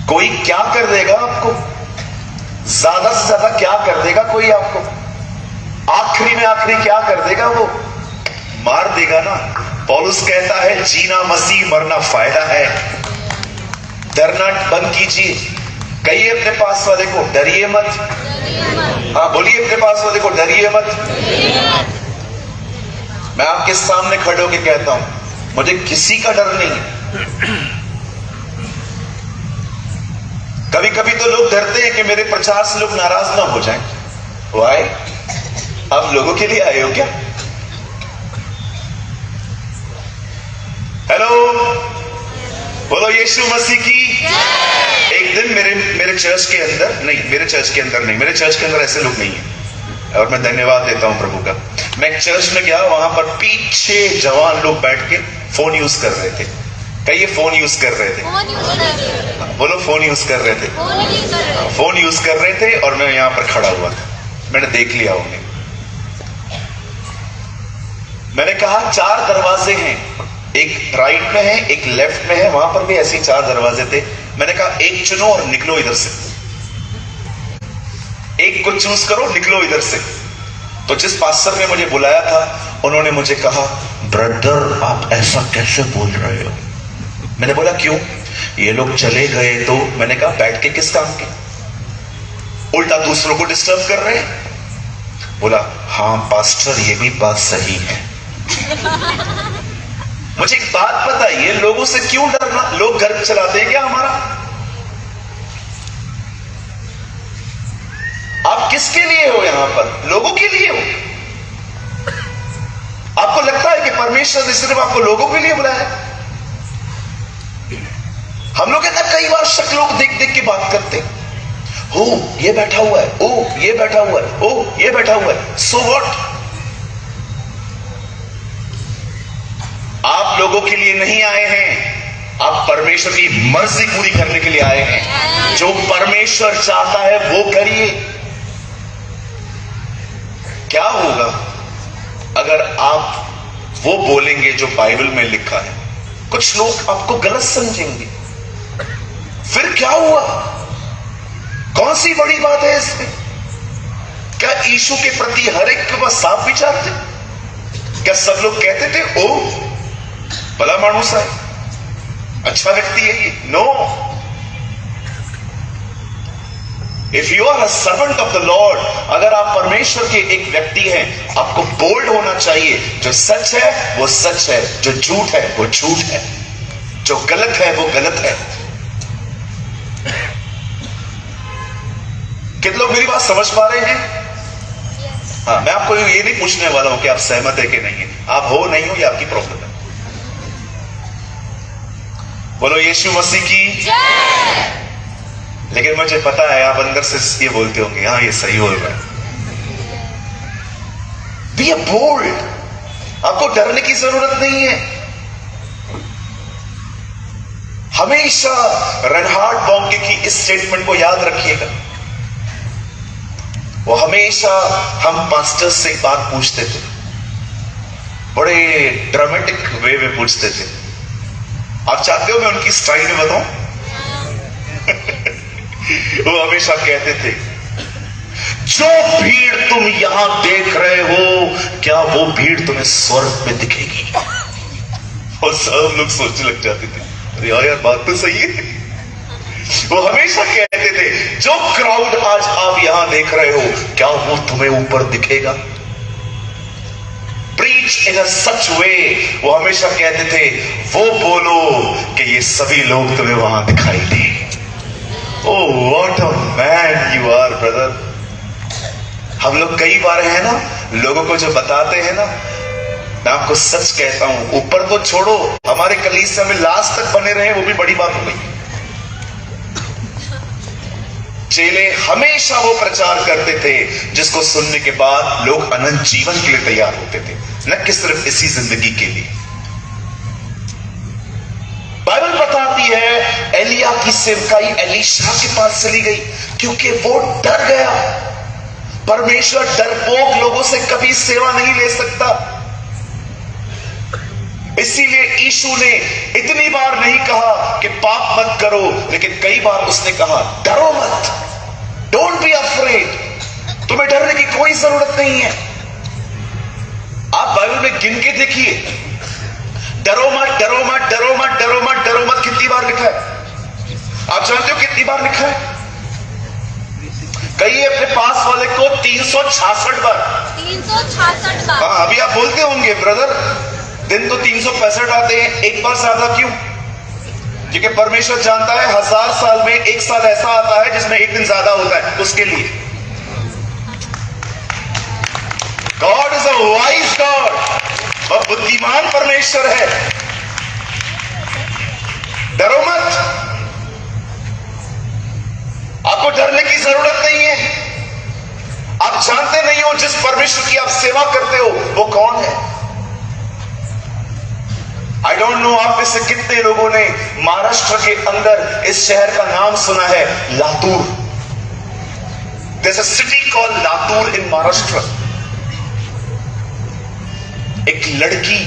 कोई क्या कर देगा आपको? ज्यादा से ज्यादा क्या कर देगा कोई आपको? आखिरी में आखिरी क्या कर देगा? वो मार देगा ना। पौलुस कहता है जीना मसीह, मरना फायदा है। डरना बंद कीजिए। कहिए अपने पास वाले को डरिए मत। हाँ बोलिए अपने पास वाले को डरिए मत। मैं आपके सामने खड़े होकर कहता हूं मुझे किसी का डर नहीं है। कभी कभी तो लोग डरते हैं कि मेरे प्रचार से लोग नाराज ना हो जाएं। वाई? आप लोगों के लिए आए हो क्या? हेलो, बोलो यीशु मसीह की। एक दिन मेरे चर्च के अंदर नहीं, मेरे चर्च के अंदर ऐसे लोग नहीं है और मैं धन्यवाद देता हूं प्रभु का। मैं एक चर्च में गया, वहां पर पीछे जवान लोग बैठ के फोन यूज कर रहे थे। कहिए फोन यूज कर रहे थे। बोलो फोन यूज कर रहे थे। फोन यूज कर रहे थे और मैं यहां पर खड़ा हुआ था। मैंने देख लिया उन्हें। मैंने कहा 4 दरवाजे हैं, एक राइट में है, एक लेफ्ट में है, वहां पर भी ऐसे 4 दरवाजे थे। मैंने कहा एक चुनो और निकलो इधर से। एक को चूज करो, निकलो इधर से। तो जिस पास्टर ने मुझे बुलाया था उन्होंने मुझे कहा ब्रदर आप ऐसा कैसे बोल रहे हो? मैंने बोला क्यों? ये लोग चले गए तो। मैंने कहा बैठ के किस काम के? उल्टा दूसरों को डिस्टर्ब कर रहे हैं। बोला हाँ पास्टर ये भी बात सही है। मुझे एक बात बताइए, लोगों से क्यों डरना? लोग घर चलाते हैं क्या हमारा? आप किसके लिए हो यहां पर? लोगों के लिए हो। आपको लगता है कि परमेश्वर ने सिर्फ आपको लोगों के लिए बुलाया? हम लोग कहते हैं कई बार शक्लों को देख देख के बात करते हैं। ओ ये बैठा हुआ है, ओ ये बैठा हुआ है, ओ ये बैठा हुआ है। So what? आप लोगों के लिए नहीं आए हैं, आप परमेश्वर की मर्जी पूरी करने के लिए आए हैं। जो परमेश्वर चाहता है वो करिए। क्या होगा अगर आप वो बोलेंगे जो बाइबल में लिखा है? कुछ लोग आपको गलत समझेंगे। फिर क्या हुआ? कौन सी बड़ी बात है इसमें? क्या यीशु के प्रति हर एक के पास साफ विचार थे? क्या सब लोग कहते थे ओ भला मानुस है, अच्छा व्यक्ति है ये? No. If you are a servant of the Lord, अगर आप परमेश्वर के एक व्यक्ति हैं, आपको बोल्ड होना चाहिए। जो सच है वो सच है, जो झूठ है वो झूठ है, जो गलत है वो गलत है। कितने लोग मेरी बात समझ पा रहे हैं? हाँ, मैं आपको ये नहीं पूछने वाला हूं कि आप सहमत है कि नहीं है। आप हो नहीं हो ये आपकी प्रॉब्लम है। बोलो यीशु मसीह की। लेकिन मुझे पता है आप अंदर से ये बोलते होंगे हाँ ये सही बोल रहा है। Be a bold. आपको डरने की जरूरत नहीं है। हमेशा रेनहार्ड बॉन्के की इस स्टेटमेंट को याद रखिएगा। वो हमेशा हम पास्टर्स से एक बात पूछते थे, बड़े ड्रामेटिक वे में पूछते थे। आप चाहते हो मैं उनकी स्टाइल में बताऊं? वो हमेशा कहते थे जो भीड़ तुम यहां देख रहे हो, क्या वो भीड़ तुम्हें स्वर्ग में दिखेगी? और सब लोग सोचने लग जाते थे अरे यार बात तो सही है। वो हमेशा कहते थे जो क्राउड आज आप यहां देख रहे हो, क्या वो तुम्हें ऊपर दिखेगा? प्रीच इन अ सच वे। वो हमेशा कहते थे वो बोलो कि ये सभी लोग तुम्हें वहां दिखाई दे। Oh what a man you are brother. हम लोग कई बार है ना, लोगों को जो बताते हैं ना, मैं आपको सच कहता हूं, ऊपर तो छोड़ो, हमारे कलीसिया में लास्ट तक बने रहे वो भी बड़ी बात हो गई। चेले हमेशा वो प्रचार करते थे जिसको सुनने के बाद लोग अनंत जीवन के लिए तैयार होते थे, न कि सिर्फ इसी जिंदगी के लिए। बाइबल बताती है एलिया की सेवकाई एलीशा के पास चली गई क्योंकि वो डर गया। परमेश्वर डरपोक लोगों से कभी सेवा नहीं ले सकता। इसीलिए यीशु ने इतनी बार नहीं कहा कि पाप मत करो, लेकिन कई बार उसने कहा डरो मत, डोंट बी अफ्रेड। तुम्हें डरने की कोई जरूरत नहीं है। आप बाइबल में गिन के देखिए, डरो मत, डरो मत, डरो मत, डरो मत, डरो मत कितनी बार लिखा है? आप जानते हो कितनी बार लिखा है? कहिए अपने पास वाले को 366 बार। 366 बार। हाँ, अभी आप बोलते होंगे ब्रदर दिन तो 365 आते हैं, एक बार ज्यादा क्यों? क्योंकि परमेश्वर जानता है 1000 साल में एक साल ऐसा आता है जिसमें एक दिन ज्यादा होता है, उसके लिए। God is a wise God, और बुद्धिमान परमेश्वर है। डरो मत, आपको डरने की जरूरत नहीं है। आप जानते नहीं हो जिस परमेश्वर की आप सेवा करते हो वो कौन है। आई डोंट नो आप में से कितने लोगों ने महाराष्ट्र के अंदर इस शहर का नाम सुना है, Latur. There's a city called Latur in Maharashtra. एक लड़की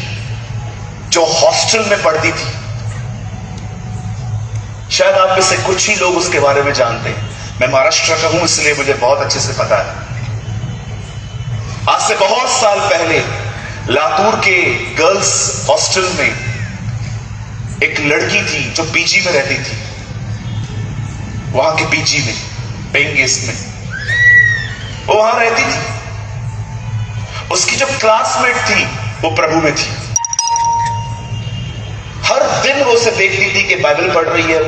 जो हॉस्टल में पढ़ती थी, शायद आप में से कुछ ही लोग उसके बारे में जानते हैं। मैं महाराष्ट्र का हूं इसलिए मुझे बहुत अच्छे से पता है। आज से बहुत साल पहले लातूर के गर्ल्स हॉस्टल में एक लड़की थी जो पीजी में रहती थी। वहां के पीजी में, पेइंग गेस्ट में वो वहां रहती थी। उसकी जो क्लासमेट थी वो प्रभु में थी। हर दिन वो उसे देखती थी कि बाइबल पढ़ रही है,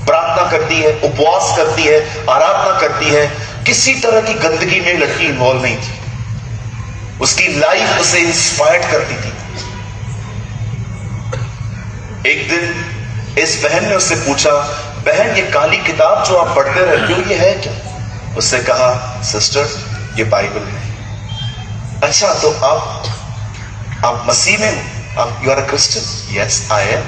प्रार्थना करती है, उपवास करती है, आराधना करती है। किसी तरह की गंदगी में लड़की इन्वॉल्व नहीं थी। उसकी लाइफ उसे इंस्पायर्ड करती थी। एक दिन इस बहन ने उससे पूछा, बहन ये काली किताब जो आप पढ़ते रहते हो ये है क्या? उसने कहा, सिस्टर ये बाइबल है। अच्छा तो आप मसीह में हो, आप you are a Christian? Yes I am.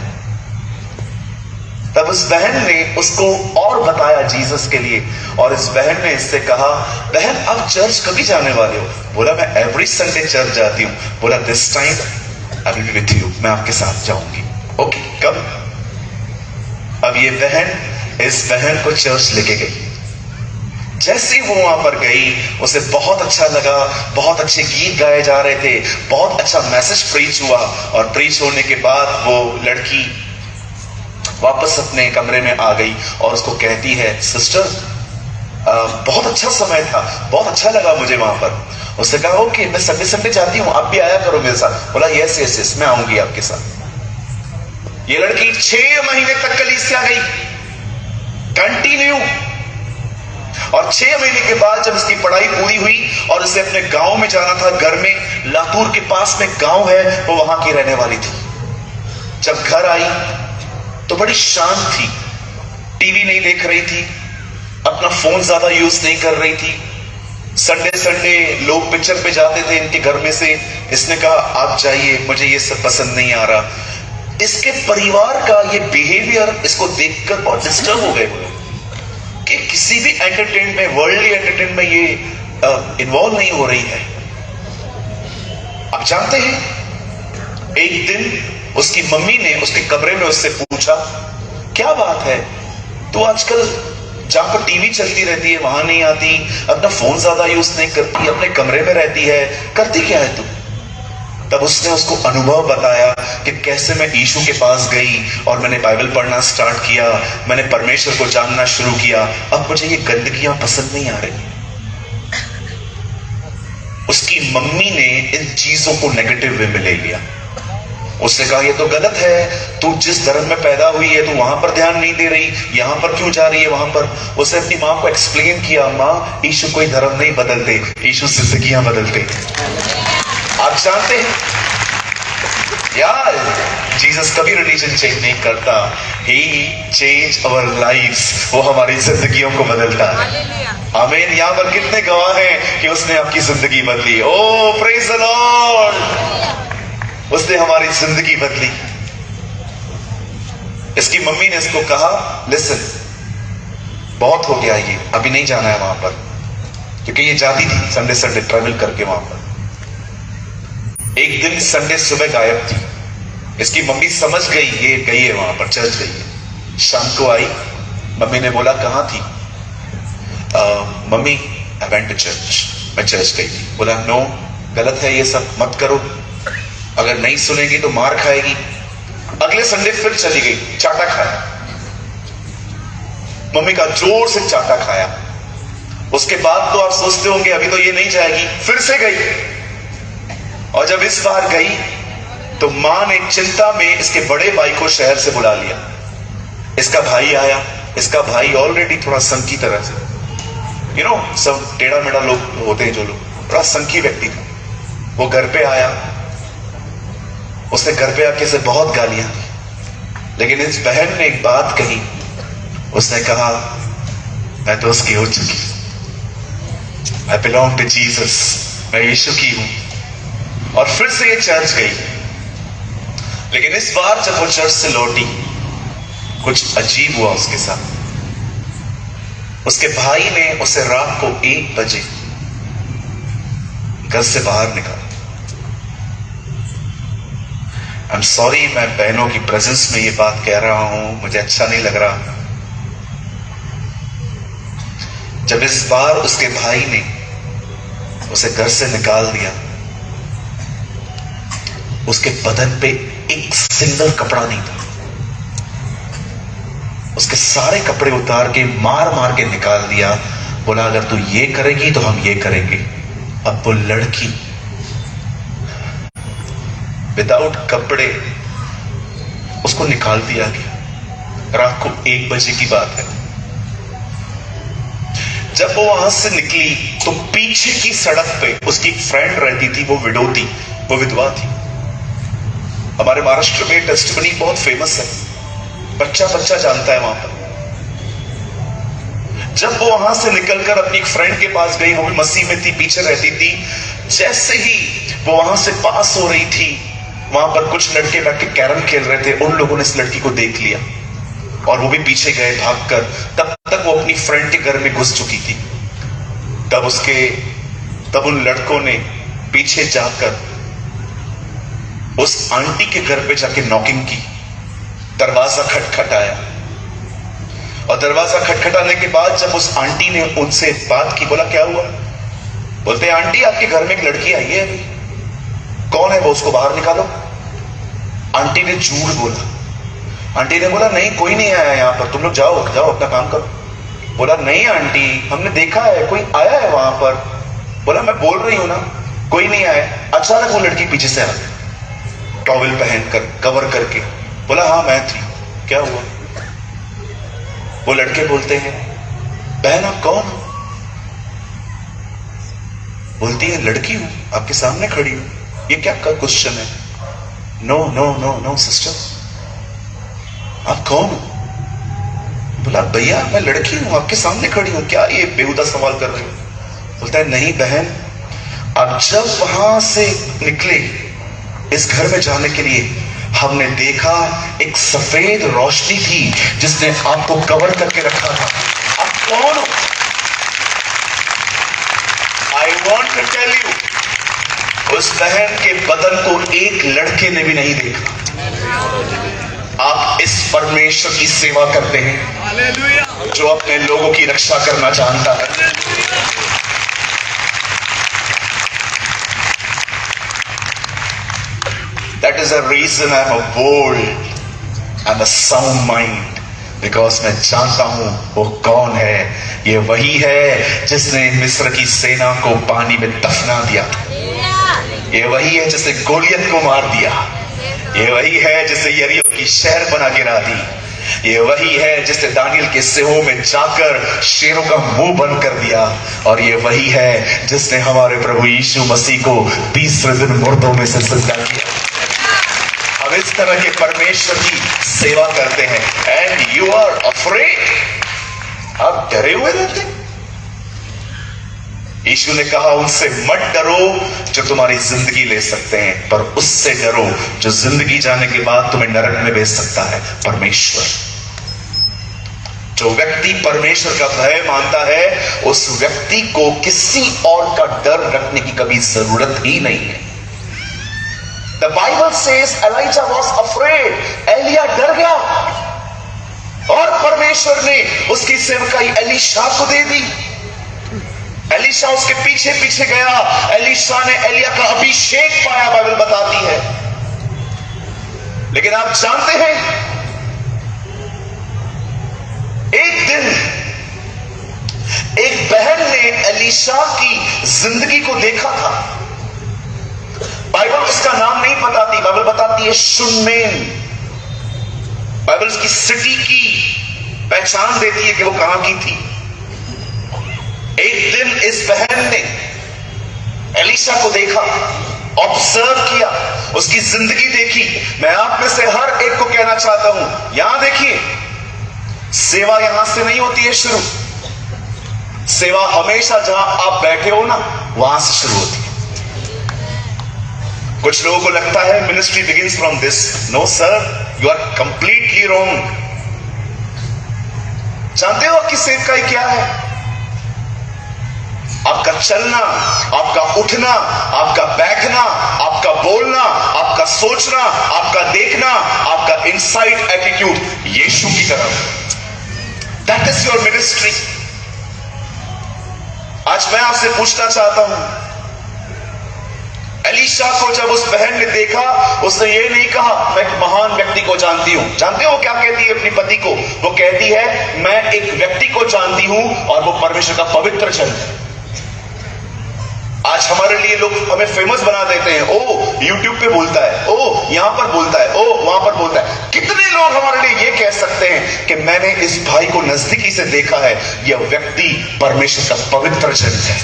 तब उस बहन ने उसको और बताया जीसस के लिए, और इस बहन ने इससे कहा, बहन आप चर्च कभी जाने वाले हो? बोला मैं एवरी संडे चर्च जाती हूँ। बोला this time I will be with you, मैं आपके साथ जाऊंगी। ओके कब? अब ये बहन इस बहन को चर्च लेके गई। जैसे वो वहां पर गई उसे बहुत अच्छा लगा, बहुत अच्छे गीत गाए जा रहे थे, बहुत अच्छा मैसेज प्रीच हुआ, और प्रीच होने के बाद वो लड़की वापस अपने कमरे में आ गई और उसको कहती है, सिस्टर बहुत अच्छा समय था, बहुत अच्छा लगा मुझे वहां पर। उसने कहा ओके मैं संडे संडे जाती हूँ, आप भी आया करो मेरे साथ। बोला यस यस यस मैं आऊंगी आपके साथ। ये लड़की 6 महीने तक कलीसिया गई कंटिन्यू, और 6 महीने के बाद जब इसकी पढ़ाई पूरी हुई और इसे अपने गांव में जाना था, घर में लातूर के पास में गांव है, वो वहां की रहने वाली थी। जब घर आई तो बड़ी शांत थी, टीवी नहीं देख रही थी, अपना फोन ज्यादा यूज नहीं कर रही थी। संडे संडे लोग पिक्चर पे जाते थे इनके घर में से। इसने कहा आप जाइए, मुझे ये सब पसंद नहीं आ रहा। इसके परिवार का ये बिहेवियर इसको देखकर बहुत डिस्टर्ब हो गए कि किसी भी एंटरटेनमेंट में, वर्ल्डली एंटरटेनमेंट में ये इन्वॉल्व नहीं हो रही है। आप जानते हैं एक दिन उसकी मम्मी ने उसके कमरे में उससे पूछा, क्या बात है तू आजकल जहां पर टीवी चलती रहती है वहां नहीं आती, अपना फोन ज्यादा यूज नहीं करती, अपने कमरे में रहती है, करती क्या है तू? तब उसने उसको अनुभव बताया कि कैसे मैं यीशु के पास गई और मैंने बाइबल पढ़ना स्टार्ट किया, मैंने परमेश्वर को जानना शुरू किया, अब मुझे ये गंदगियां पसंद नहीं आ रही। उसकी मम्मी ने इन चीजों को नेगेटिव वे में ले लिया। उसने कहा ये तो गलत है, तू जिस धर्म में पैदा हुई है तू वहां पर ध्यान नहीं दे रही, यहां पर क्यों जा रही है वहां पर। उसने अपनी मां को एक्सप्लेन किया, मां यीशु कोई धर्म नहीं बदलते, यीशु जिंदगियां बदलते। आप जानते हैं यार जीसस कभी रिलीजन चेंज नहीं करता, ही चेंज अवर लाइव्स, वो हमारी जिंदगियों को बदलता है। आमीन। यहां पर कितने गवाह हैं कि उसने आपकी जिंदगी बदली? ओ प्रेज द लॉर्ड, उसने हमारी जिंदगी बदली। इसकी मम्मी ने इसको कहा, लिसन बहुत हो गया, ये अभी नहीं जाना है वहां पर, क्योंकि ये जाती थी संडे संडे ट्रैवल करके वहां पर। एक दिन संडे सुबह गायब थी, इसकी मम्मी समझ गई ये गई है वहां पर, चर्च गई है। शाम को आई, मम्मी ने बोला कहां थी? Mummy I went to church, मैं चर्च गई थी। बोला नो, गलत है ये सब, मत करो, अगर नहीं सुनेगी तो मार खाएगी। अगले संडे फिर चली गई, चाटा खाया, मम्मी का जोर से चाटा खाया। उसके बाद तो आप सोचते होंगे अभी तो ये नहीं जाएगी, फिर से गई। और जब इस बार गई तो मां ने चिंता में इसके बड़े भाई को शहर से बुला लिया। इसका भाई आया, इसका भाई ऑलरेडी थोड़ा संकी तरह से, सब टेढ़ा मेढ़ा लोग होते हैं जो लोग, थोड़ा संकी व्यक्ति था। वो घर पे आया, उसने घर पे आके से बहुत गालियां दी, लेकिन इस बहन ने एक बात कही। उसने कहा मैं तो उसकी हो चुकी, आई बिलोंग टू जीसस, मैं यीशु की हूं। और फिर से ये चर्च गई, लेकिन इस बार जब वो चर्च से लौटी कुछ अजीब हुआ उसके साथ। उसके भाई ने उसे रात को 1 बजे घर से बाहर निकाला। आई एम सॉरी, मैं बहनों की प्रेजेंस में ये बात कह रहा हूं, मुझे अच्छा नहीं लग रहा। जब इस बार उसके भाई ने उसे घर से निकाल दिया, उसके बदन पे एक सिंगल कपड़ा नहीं था। उसके सारे कपड़े उतार के मार मार के निकाल दिया। बोला अगर तू ये करेगी तो हम ये करेंगे। अब वो लड़की विदाउट कपड़े उसको निकाल दिया गया। रात को 1 बजे की बात है। जब वो वहां से निकली तो पीछे की सड़क पे उसकी एक फ्रेंड रहती थी, वो विडो थी, वो विधवा थी। हमारे महाराष्ट्र में टेस्टिमनी बहुत फेमस है, बच्चा बच्चा जानता है वहां पर। जब वो वहां से निकलकर अपनी एक फ्रेंड के पास गई, वो भी मसीह में थी, पीछे रहती थी। जैसे ही वो वहां से पास हो रही थी, वहां पर कुछ लड़के बैठ के कैरम खेल रहे थे। उन लोगों ने इस लड़की को देख लिया और वो भी पीछे गए भागकर। तब तक वो अपनी फ्रेंड के घर में घुस चुकी थी। तब उन लड़कों ने पीछे जाकर उस आंटी के घर पे जाके नॉकिंग की, दरवाजा खटखटाया। और दरवाजा खटखटाने के बाद जब उस आंटी ने उनसे बात की, बोला क्या हुआ? बोलते आंटी आपके घर में एक लड़की आई है अभी। कौन है वो, उसको बाहर निकालो। आंटी ने झूठ बोला। आंटी ने बोला नहीं कोई नहीं आया यहाँ पर, तुम लोग जाओ जाओ अपना काम करो। बोला नहीं आंटी, हमने देखा है, कोई आया है वहां पर। बोला मैं बोल रही हूं ना, कोई नहीं आया। अचानक वो लड़की पीछे से आ गई, टॉवेल पहनकर, कवर करके। बोला हाँ मैं थी, क्या हुआ? वो लड़के बोलते हैं बहन आप कौन हो? बोलती है लड़की हूं, आपके सामने खड़ी हूं। ये क्या क्वेश्चन है? No no no no sister, आप कौन हो? बोला भैया मैं लड़की हूं, आपके सामने खड़ी हूं, क्या ये बेहुदा सवाल कर रहे हो? बोलता है नहीं बहन, अब जब वहां से निकले इस घर में जाने के लिए, हमने देखा एक सफेद रोशनी थी जिसने आपको कवर करके रखा था। आप कौन हो? I want to tell you, उस बहन के बदन को एक लड़के ने भी नहीं देखा। आप इस परमेश्वर की सेवा करते हैं जो अपने लोगों की रक्षा करना जानता है। That is the reason I'm a bold and a sound mind, because मैं जानता हूं वो कौन है। ये वही है जिसने मिस्र की सेना को पानी में दफना दिया। ये वही है जिसने गोलियत को मार दिया। ये वही है जिसने यरीहो की शहर बना गिरा दी। ये वही है जिसने दानियल के सिंहों में जाकर शेरों का मुंह बंद कर दिया। और ये वही है जिसने हमारे प्रभु यीशु मसीह को 30वें दिन मुर्दों में से जिंदा किया। हम इस तरह के परमेश्वर की सेवा करते हैं। एंड यू आर अफ्रेड, आप डरे हुए रहते। यीशु ने कहा उनसे मत डरो जो तुम्हारी जिंदगी ले सकते हैं, पर उससे डरो जो जिंदगी जाने के बाद तुम्हें नरक में भेज सकता है, परमेश्वर। जो व्यक्ति परमेश्वर का भय मानता है उस व्यक्ति को किसी और का डर रखने की कभी जरूरत ही नहीं है। The Bible says Elijah was afraid, एलिया डर गया और परमेश्वर ने उसकी सेवकाई एलीशा को दे दी। एलीशा उसके पीछे पीछे गया, एलीशा ने एलिया का अभिषेक पाया, बाइबल बताती है। लेकिन आप जानते हैं, एक दिन एक बहन ने एलीशा की जिंदगी को देखा था। बाइबल उसका नाम नहीं बताती, बाइबल बताती है शुन्नेम। बाइबल उसकी सिटी की पहचान देती है कि वो कहां की थी। एक दिन इस बहन ने एलीशा को देखा, ऑब्जर्व किया, उसकी जिंदगी देखी। मैं आप में से हर एक को कहना चाहता हूं, यहां देखिए, सेवा यहां से नहीं होती है शुरू। सेवा हमेशा जहां आप बैठे हो ना, वहां से शुरू होती है। कुछ लोगों को लगता है ministry begins from this. No sir, you are completely wrong. जानते हो आपकी सेवकाई क्या है? आपका चलना, आपका उठना, आपका बैठना, आपका बोलना, आपका सोचना, आपका देखना, आपका इनसाइड एटीट्यूड यीशु की तरफ। That is your ministry. आज मैं आपसे पूछना चाहता हूं, एलीशा को जब उस बहन ने देखा, उसने ये नहीं कहा मैं एक महान व्यक्ति को जानती हूं। जानते हो क्या कहती है अपने पति को? वो कहती है मैं एक व्यक्ति को जानती हूं और वो परमेश्वर का पवित्र जन है। आज हमारे लिए लोग हमें फेमस बना देते हैं। ओ यूट्यूब पे बोलता है, ओ यहां पर बोलता है, ओ वहां पर बोलता है। कितने लोग हमारे लिए ये कह सकते हैं कि मैंने इस भाई को नजदीकी से देखा है, यह व्यक्ति परमेश्वर का पवित्र जन है।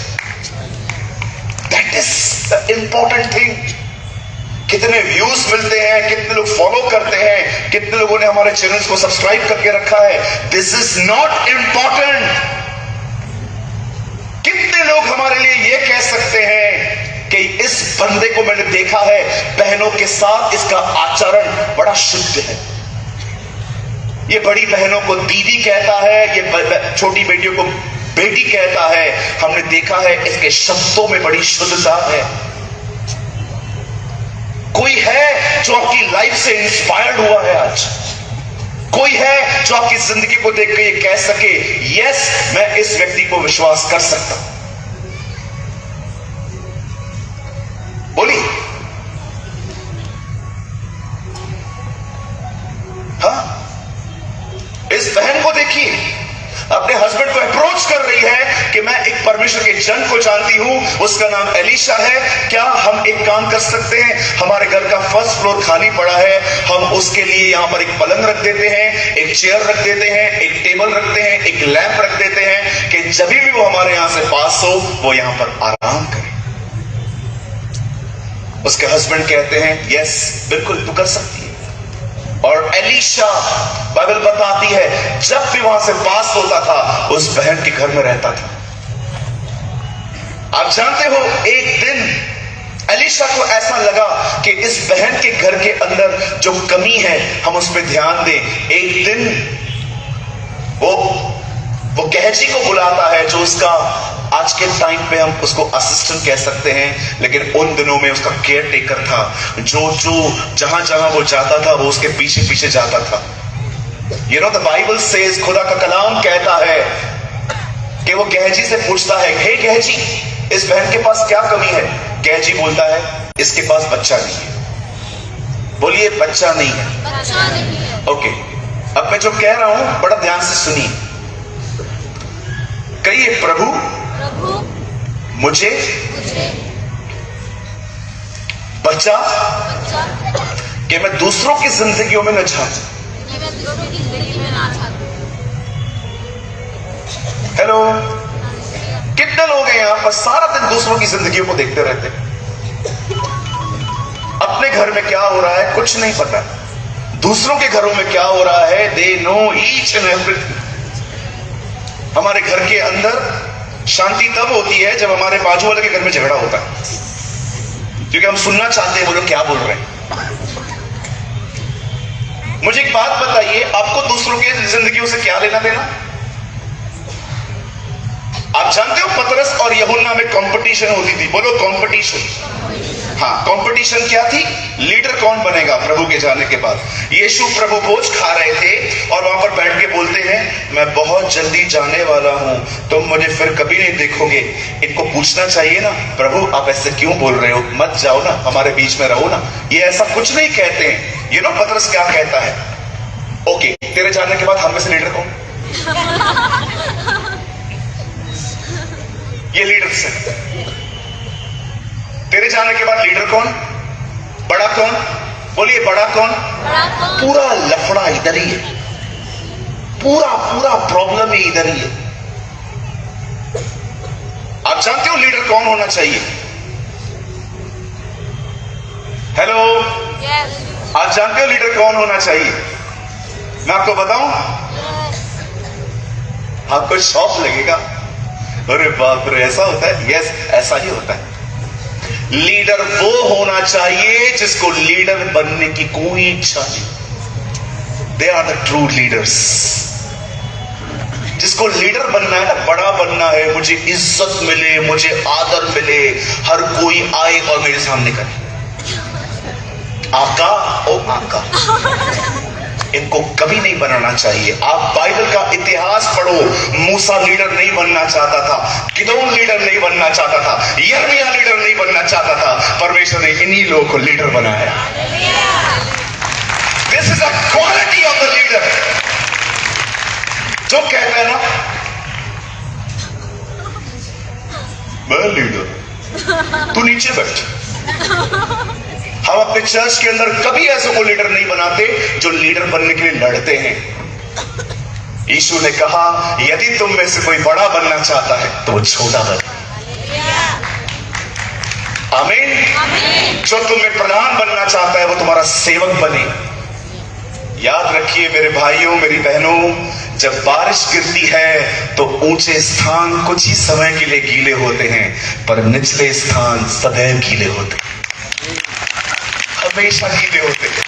That is the important thing. कितने व्यूज मिलते हैं, कितने लोग फॉलो करते हैं, कितने लोगों ने हमारे चैनल्स को सब्सक्राइब करके रखा है, दिस इज नॉट इंपॉर्टेंट। कितने लोग हमारे लिए ये कह सकते हैं कि इस बंदे को मैंने देखा है, बहनों के साथ इसका आचरण बड़ा शुद्ध है। ये बड़ी बहनों को दीदी कहता है, ये छोटी बेटियों को बेटी कहता है। हमने देखा है इसके शब्दों में बड़ी शुद्धता है। कोई है जो आपकी लाइफ से इंस्पायर्ड हुआ है आज? कोई है जो आपकी जिंदगी को देख के ये कह सके यस मैं इस व्यक्ति को विश्वास कर सकता हूं? बोलिए। हाँ, इस बहन को देखिए, अपने हस्बैंड को अप्रोच कर रही है कि मैं एक परमेश्वर के जन को जानती हूं, उसका नाम एलीशा है। क्या हम एक काम कर सकते हैं? हमारे घर का फर्स्ट फ्लोर खाली पड़ा है, हम उसके लिए यहां पर एक पलंग रख देते हैं, एक चेयर रख देते हैं, एक टेबल रखते हैं, एक लैंप रख देते हैं कि जब भी वो हमारे यहां से पास हो वो यहां पर आराम करे। उसके हस्बैंड कहते हैं यस बिल्कुल तू कर सकती है। और एलीशा, बाइबल बताती है, जब भी वहां से पास होता था उस बहन के घर में रहता था। आप जानते हो, एक दिन एलीशा को ऐसा लगा कि इस बहन के घर के अंदर जो कमी है हम उस पर ध्यान दें। एक दिन वो गहजी को बुलाता है, जो उसका आज के टाइम पे हम उसको असिस्टेंट कह सकते हैं, लेकिन उन दिनों में उसका केयर टेकर था, जो जहां जहां वो जाता था वो उसके पीछे पीछे जाता था। You know the Bible says, खुदा का कलाम कहता है कि वो गहजी से पूछता है, हे गहजी इस बहन के पास क्या कमी है? गहजी बोलता है इसके पास बच्चा नहीं है। बोलिए बच्चा नहीं है। ओके, अब मैं जो कह रहा हूं बड़ा ध्यान से सुनिए। कहिए प्रभु मुझे बच्चा कि मैं दूसरों की जिंदगियों में न जाऊं। हेलो, कितने लोग हैं यहां पर सारा दिन दूसरों की जिंदगियों को देखते रहते हैं? अपने घर में क्या हो रहा है कुछ नहीं पता, दूसरों के घरों में क्या हो रहा है they know each and everything. हमारे घर के अंदर शांति तब होती है जब हमारे बाजू वाले के घर में झगड़ा होता है, क्योंकि हम सुनना चाहते हैं वो लोग क्या बोल रहे हैं। मुझे एक बात बताइए, आपको दूसरों की जिंदगियों से क्या लेना देना? आप जानते हो पतरस और यूहन्ना में कंपटीशन होती थी। बोलो कंपटीशन। हाँ, कंपटीशन क्या थी? लीडर कौन बनेगा प्रभु के जाने के बाद। यीशु प्रभु भोज खा रहे थे और वहां पर बैठ के बोलते हैं, मैं बहुत जल्दी जाने वाला हूं, तुम मुझे फिर कभी नहीं देखोगे। इनको पूछना चाहिए ना, प्रभु आप ऐसे क्यों बोल रहे हो, मत जाओ ना, हमारे बीच में रहो ना। ये ऐसा कुछ नहीं कहते हैं। ये नो पतरस क्या कहता है, ओके तेरे जाने के बाद हम में से लीडर कौन? ये लीडर से तेरे जाने के बाद लीडर कौन, बड़ा कौन? बोलिए बड़ा कौन? पूरा लफड़ा इधर ही है, पूरा पूरा प्रॉब्लम ही इधर ही है। आप जानते हो लीडर कौन होना चाहिए? हेलो, आप जानते हो लीडर कौन होना चाहिए? मैं आपको बताऊं, आपको शौक लगेगा, अरे बाप रे ऐसा होता है। यस, ऐसा ही होता है। लीडर वो होना चाहिए जिसको लीडर बनने की कोई इच्छा नहीं। They are the true leaders. जिसको लीडर बनना है ना, बड़ा बनना है, मुझे इज्जत मिले, मुझे आदर मिले, हर कोई आए और मेरे सामने करे आका ओ आका। इनको कभी नहीं बनाना चाहिए। आप बाइबल का इतिहास पढ़ो, मूसा लीडर नहीं बनना चाहता था, गिदोन लीडर नहीं बनना चाहता था, यिर्मयाह लीडर नहीं बनना चाहता था। परमेश्वर ने इन्हीं लोगों को लीडर बनाया। This is a quality of the leader. जो कहता है ना मैं लीडर, तू नीचे बैठ। हम अपने चर्च के अंदर कभी ऐसे को लीडर नहीं बनाते जो लीडर बनने के लिए लड़ते हैं। यीशु ने कहा यदि तुम में से कोई बड़ा बनना चाहता है तो वो छोटा बने। आमीन। जो तुम्हें प्रधान बनना चाहता है वो तुम्हारा सेवक बने। याद रखिए मेरे भाइयों मेरी बहनों, जब बारिश गिरती है तो ऊंचे स्थान कुछ ही समय के लिए गीले होते हैं, पर निचले स्थान सदैव गीले होते हैं, हमेशा गीले होते हैं।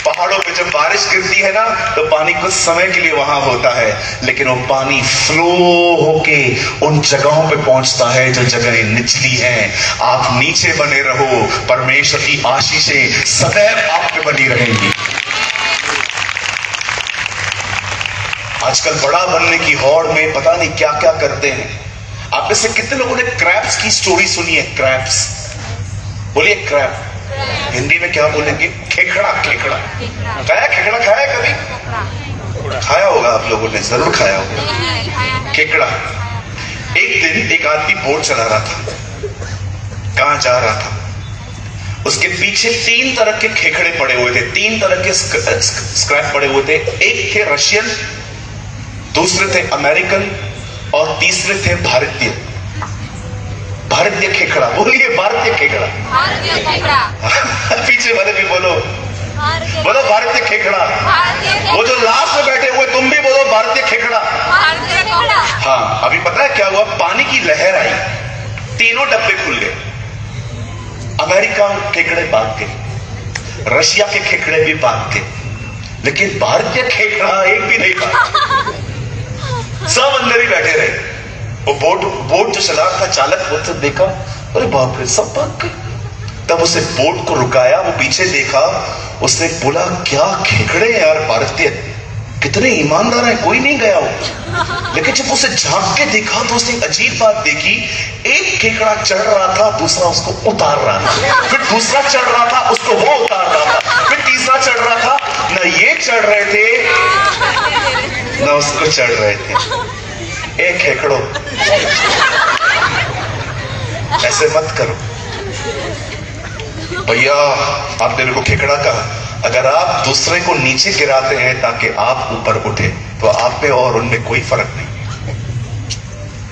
पहाड़ों पे जब बारिश गिरती है ना तो पानी कुछ समय के लिए वहां होता है, लेकिन वो पानी फ्लो होके उन जगहों पे पहुंचता है जो जगहें निचली हैं। आप नीचे बने रहो, परमेश्वर की आशीषें सदैव आप पे बनी रहेंगी। आजकल बड़ा बनने की होड़ में पता नहीं क्या क्या करते हैं। आप में से कितने लोगों ने क्रैब्स की स्टोरी सुनी है? क्रैब्स, बोलिए क्रैब। हिंदी में क्या बोलेंगे? खेखड़ा। खेखड़ा खाया? खेखड़ा खाया कभी? खाया होगा आप लोगों ने, जरूर खाया होगा खेखड़ा। एक दिन एक आदमी बोट चला रहा था, कहां जा रहा था, उसके पीछे 3 तरह के खेखड़े पड़े हुए थे, 3 तरह के स्क्रैप पड़े हुए थे। एक थे रशियन, दूसरे थे अमेरिकन और तीसरे थे भारतीय। भारतीय खेखड़ा, बोलिए भारतीय खेखड़ा। पीछे वाले भी बोलो, बोलो भारतीय खेखड़ा। वो जो लास्ट में बैठे हुए तुम भी बोलो भारतीय खेखड़ा। हाँ, अभी पता है क्या हुआ? पानी की लहर आई, तीनों डब्बे खुल गए। अमेरिका खेखड़े भाग गए, रशिया के खेखड़े भी भाग गए, लेकिन भारतीय खेखड़ा एक भी नहीं भागा। सब अंदर ही बैठे रहे। वो बोट जो चला रहा था चालक, वो तो देखा, अरे बाप रे सब भाग गए। तब उसे बोट को रुकाया, वो पीछे देखा, उसने बोला क्या खेखड़े यार भारतीय, कितने ईमानदार हैं, कोई नहीं गया हो। लेकिन जब उसे झांक के देखा तो उसने अजीब बात देखी, एक खेखड़ा चढ़ रहा था, दूसरा उसको उतार रहा था, फिर दूसरा चढ़ रहा था, उसको वो उतार रहा था, फिर तीसरा चढ़ रहा था। न ये चढ़ रहे थे न उसको चढ़ रहे थे। एक खेखड़ो, ऐसे मत करो भैया। आपने मेरे को खेखड़ा कहा। अगर आप दूसरे को नीचे गिराते हैं ताकि आप ऊपर उठे तो आप में और उनमें कोई फर्क नहीं।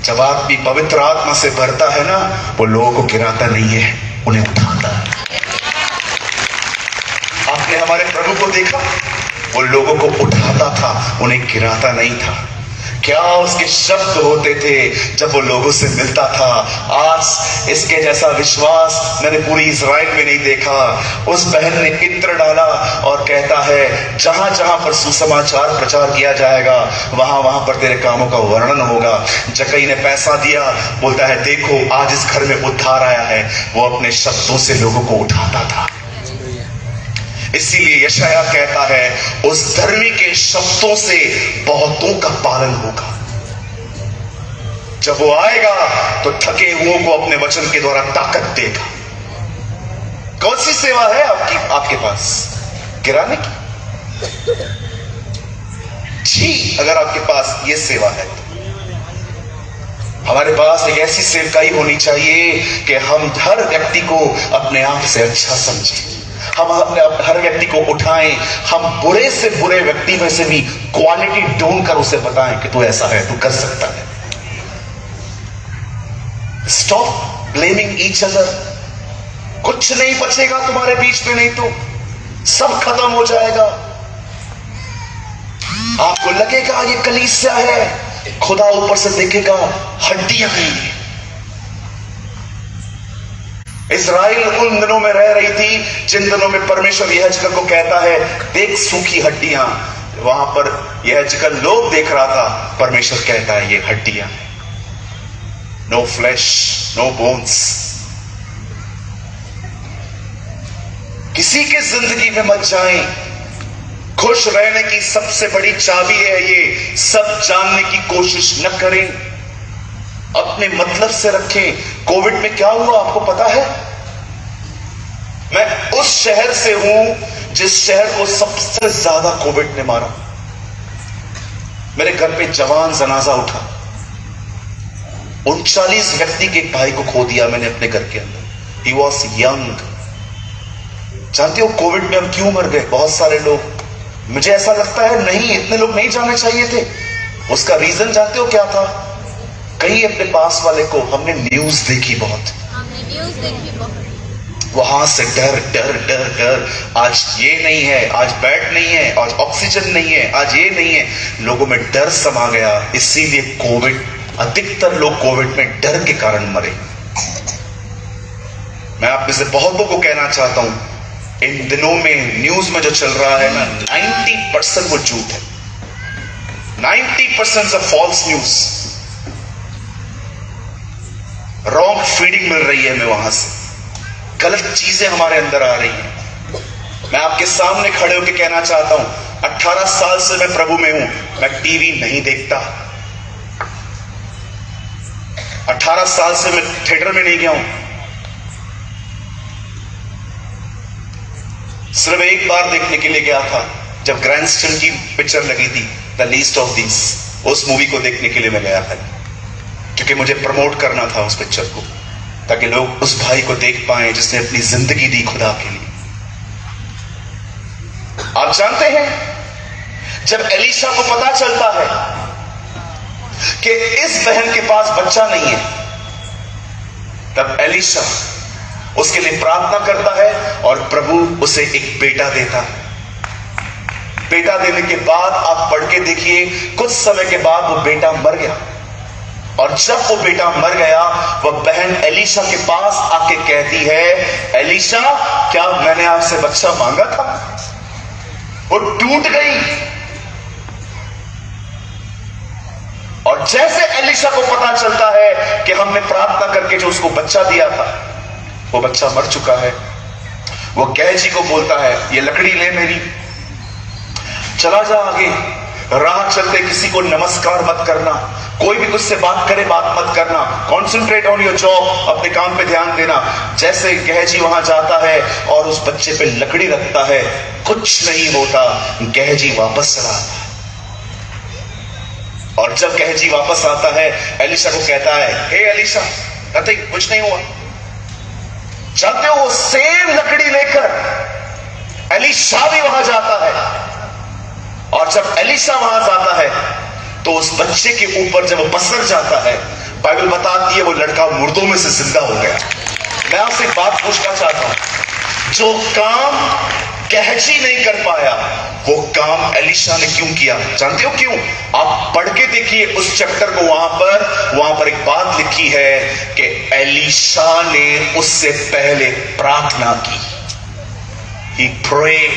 जब आदमी पवित्र आत्मा से भरता है ना, वो लोगों को गिराता नहीं है, उन्हें उठाता है। आपने हमारे प्रभु को देखा, वो लोगों को उठाता था, उन्हें गिराता नहीं था। क्या उसके शब्द होते थे जब वो लोगों से मिलता था। आज इसके जैसा विश्वास मैंने पूरी इजराइल में नहीं देखा। उस बहन ने इत्र डाला और कहता है जहां जहां पर सुसमाचार प्रचार किया जाएगा वहां वहां पर तेरे कामों का वर्णन होगा। जकई ने पैसा दिया, बोलता है देखो आज इस घर में उद्धार आया है। वो अपने शब्दों से लोगों को उठाता था। इसीलिए यशाया कहता है उस धर्मी के शब्दों से बहुतों का पालन होगा। जब वो आएगा तो थके हुओं को अपने वचन के द्वारा ताकत देगा। कौन सी सेवा है आपके पास? गिराने की? जी, अगर आपके पास ये सेवा है तो हमारे पास एक ऐसी सेवकाई होनी चाहिए कि हम हर व्यक्ति को अपने आप से अच्छा समझें, हम हर व्यक्ति को उठाएं, हम बुरे से बुरे व्यक्ति में से भी क्वालिटी ढूंढ कर उसे बताएं कि तू ऐसा है, तू कर सकता है। Stop blaming each other. कुछ नहीं बचेगा तुम्हारे बीच में, नहीं तो सब खत्म हो जाएगा। आपको लगेगा ये कलीसिया है, खुदा ऊपर से देखेगा हड्डियां हैं। इज़राइल उन दिनों में रह रही थी जिन दिनों में परमेश्वर यहेजकेल को कहता है देख सूखी हड्डियां। वहां पर यहेजकेल लोग देख रहा था, परमेश्वर कहता है ये हड्डियां, नो फ्लैश नो बोन्स। किसी के जिंदगी में मत जाएं। खुश रहने की सबसे बड़ी चाबी है ये सब जानने की कोशिश न करें, अपने मतलब से रखें। कोविड में क्या हुआ आपको पता है? मैं उस शहर से हूं जिस शहर को सबसे ज्यादा कोविड ने मारा। मेरे घर पे जवान जनाजा उठा। 39 व्यक्ति के एक भाई को खो दिया मैंने अपने घर के अंदर। He was young. जानते हो कोविड में हम क्यों मर गए? बहुत सारे लोग, मुझे ऐसा लगता है नहीं, इतने लोग नहीं जाने चाहिए थे। उसका रीजन जानते हो क्या था? कहीं अपने पास वाले को हमने न्यूज देखी बहुत, वहां से डर डर डर डर। आज ये नहीं है, आज बेड नहीं है, आज ऑक्सीजन नहीं है, आज ये नहीं है। लोगों में डर समा गया, इसीलिए कोविड, अधिकतर लोग कोविड में डर के कारण मरे। मैं आप में से बहुतों को कहना चाहता हूं, इन दिनों में न्यूज में जो चल रहा है ना, 90% वो झूठ है। 90% फॉल्स न्यूज, रॉन्ग फीडिंग मिल रही है हमें, वहां से गलत चीजें हमारे अंदर आ रही हैं। मैं आपके सामने खड़े होकर कहना चाहता हूं 18 साल से मैं प्रभु में हूं, मैं टीवी नहीं देखता। 18 साल से मैं थिएटर में नहीं गया हूं। सिर्फ एक बार देखने के लिए गया था जब ग्रैंडस्टन की पिक्चर लगी थी, द लीस्ट ऑफ दीस। उस मूवी को देखने के लिए मैं गया था क्योंकि मुझे प्रमोट करना था उस पिक्चर को, ताकि लोग उस भाई को देख पाए जिसने अपनी जिंदगी दी खुदा के लिए। आप जानते हैं जब एलीशा को पता चलता है कि इस बहन के पास बच्चा नहीं है, तब एलीशा उसके लिए प्रार्थना करता है और प्रभु उसे एक बेटा देता है। बेटा देने के बाद आप पढ़ के देखिए, कुछ समय के बाद वो बेटा मर गया। और जब वो बेटा मर गया, वह बहन एलीशा के पास आके कहती है, एलीशा क्या मैंने आपसे बच्चा मांगा था? वो टूट गई। और जैसे एलीशा को पता चलता है कि हमने प्रार्थना करके जो उसको बच्चा दिया था वो बच्चा मर चुका है, वो गेहजी को बोलता है ये लकड़ी ले मेरी, चला जा आगे। राह चलते किसी को नमस्कार मत करना, कोई भी तुझसे बात करे बात मत करना, कॉन्सेंट्रेट ऑन योर जॉब, अपने काम पे ध्यान देना। जैसे गेहजी वहां जाता है और उस बच्चे पे लकड़ी रखता है, कुछ नहीं होता। गेहजी वापस चला आता है और जब गेहजी वापस आता है एलीशा को कहता है, हे एलीशा, नथिंग, कुछ नहीं हुआ। जानते हो वो सेम लकड़ी लेकर एलीशा भी वहां जाता है और जब एलीशा वहां जाता है तो उस बच्चे के ऊपर जब वो पसर जाता है, बाइबल बताती है वो लड़का मुर्दों में से जिंदा हो गया। मैं आपसे एक बात पूछना चाहता हूं, जो काम गहजी नहीं कर पाया, वो काम एलिशा ने क्यों किया? जानते हो क्यों? आप पढ़ के देखिए उस चैप्टर को। वहां पर एक बात लिखी है कि एलिशा ने उससे पहले प्रार्थना की। He prayed।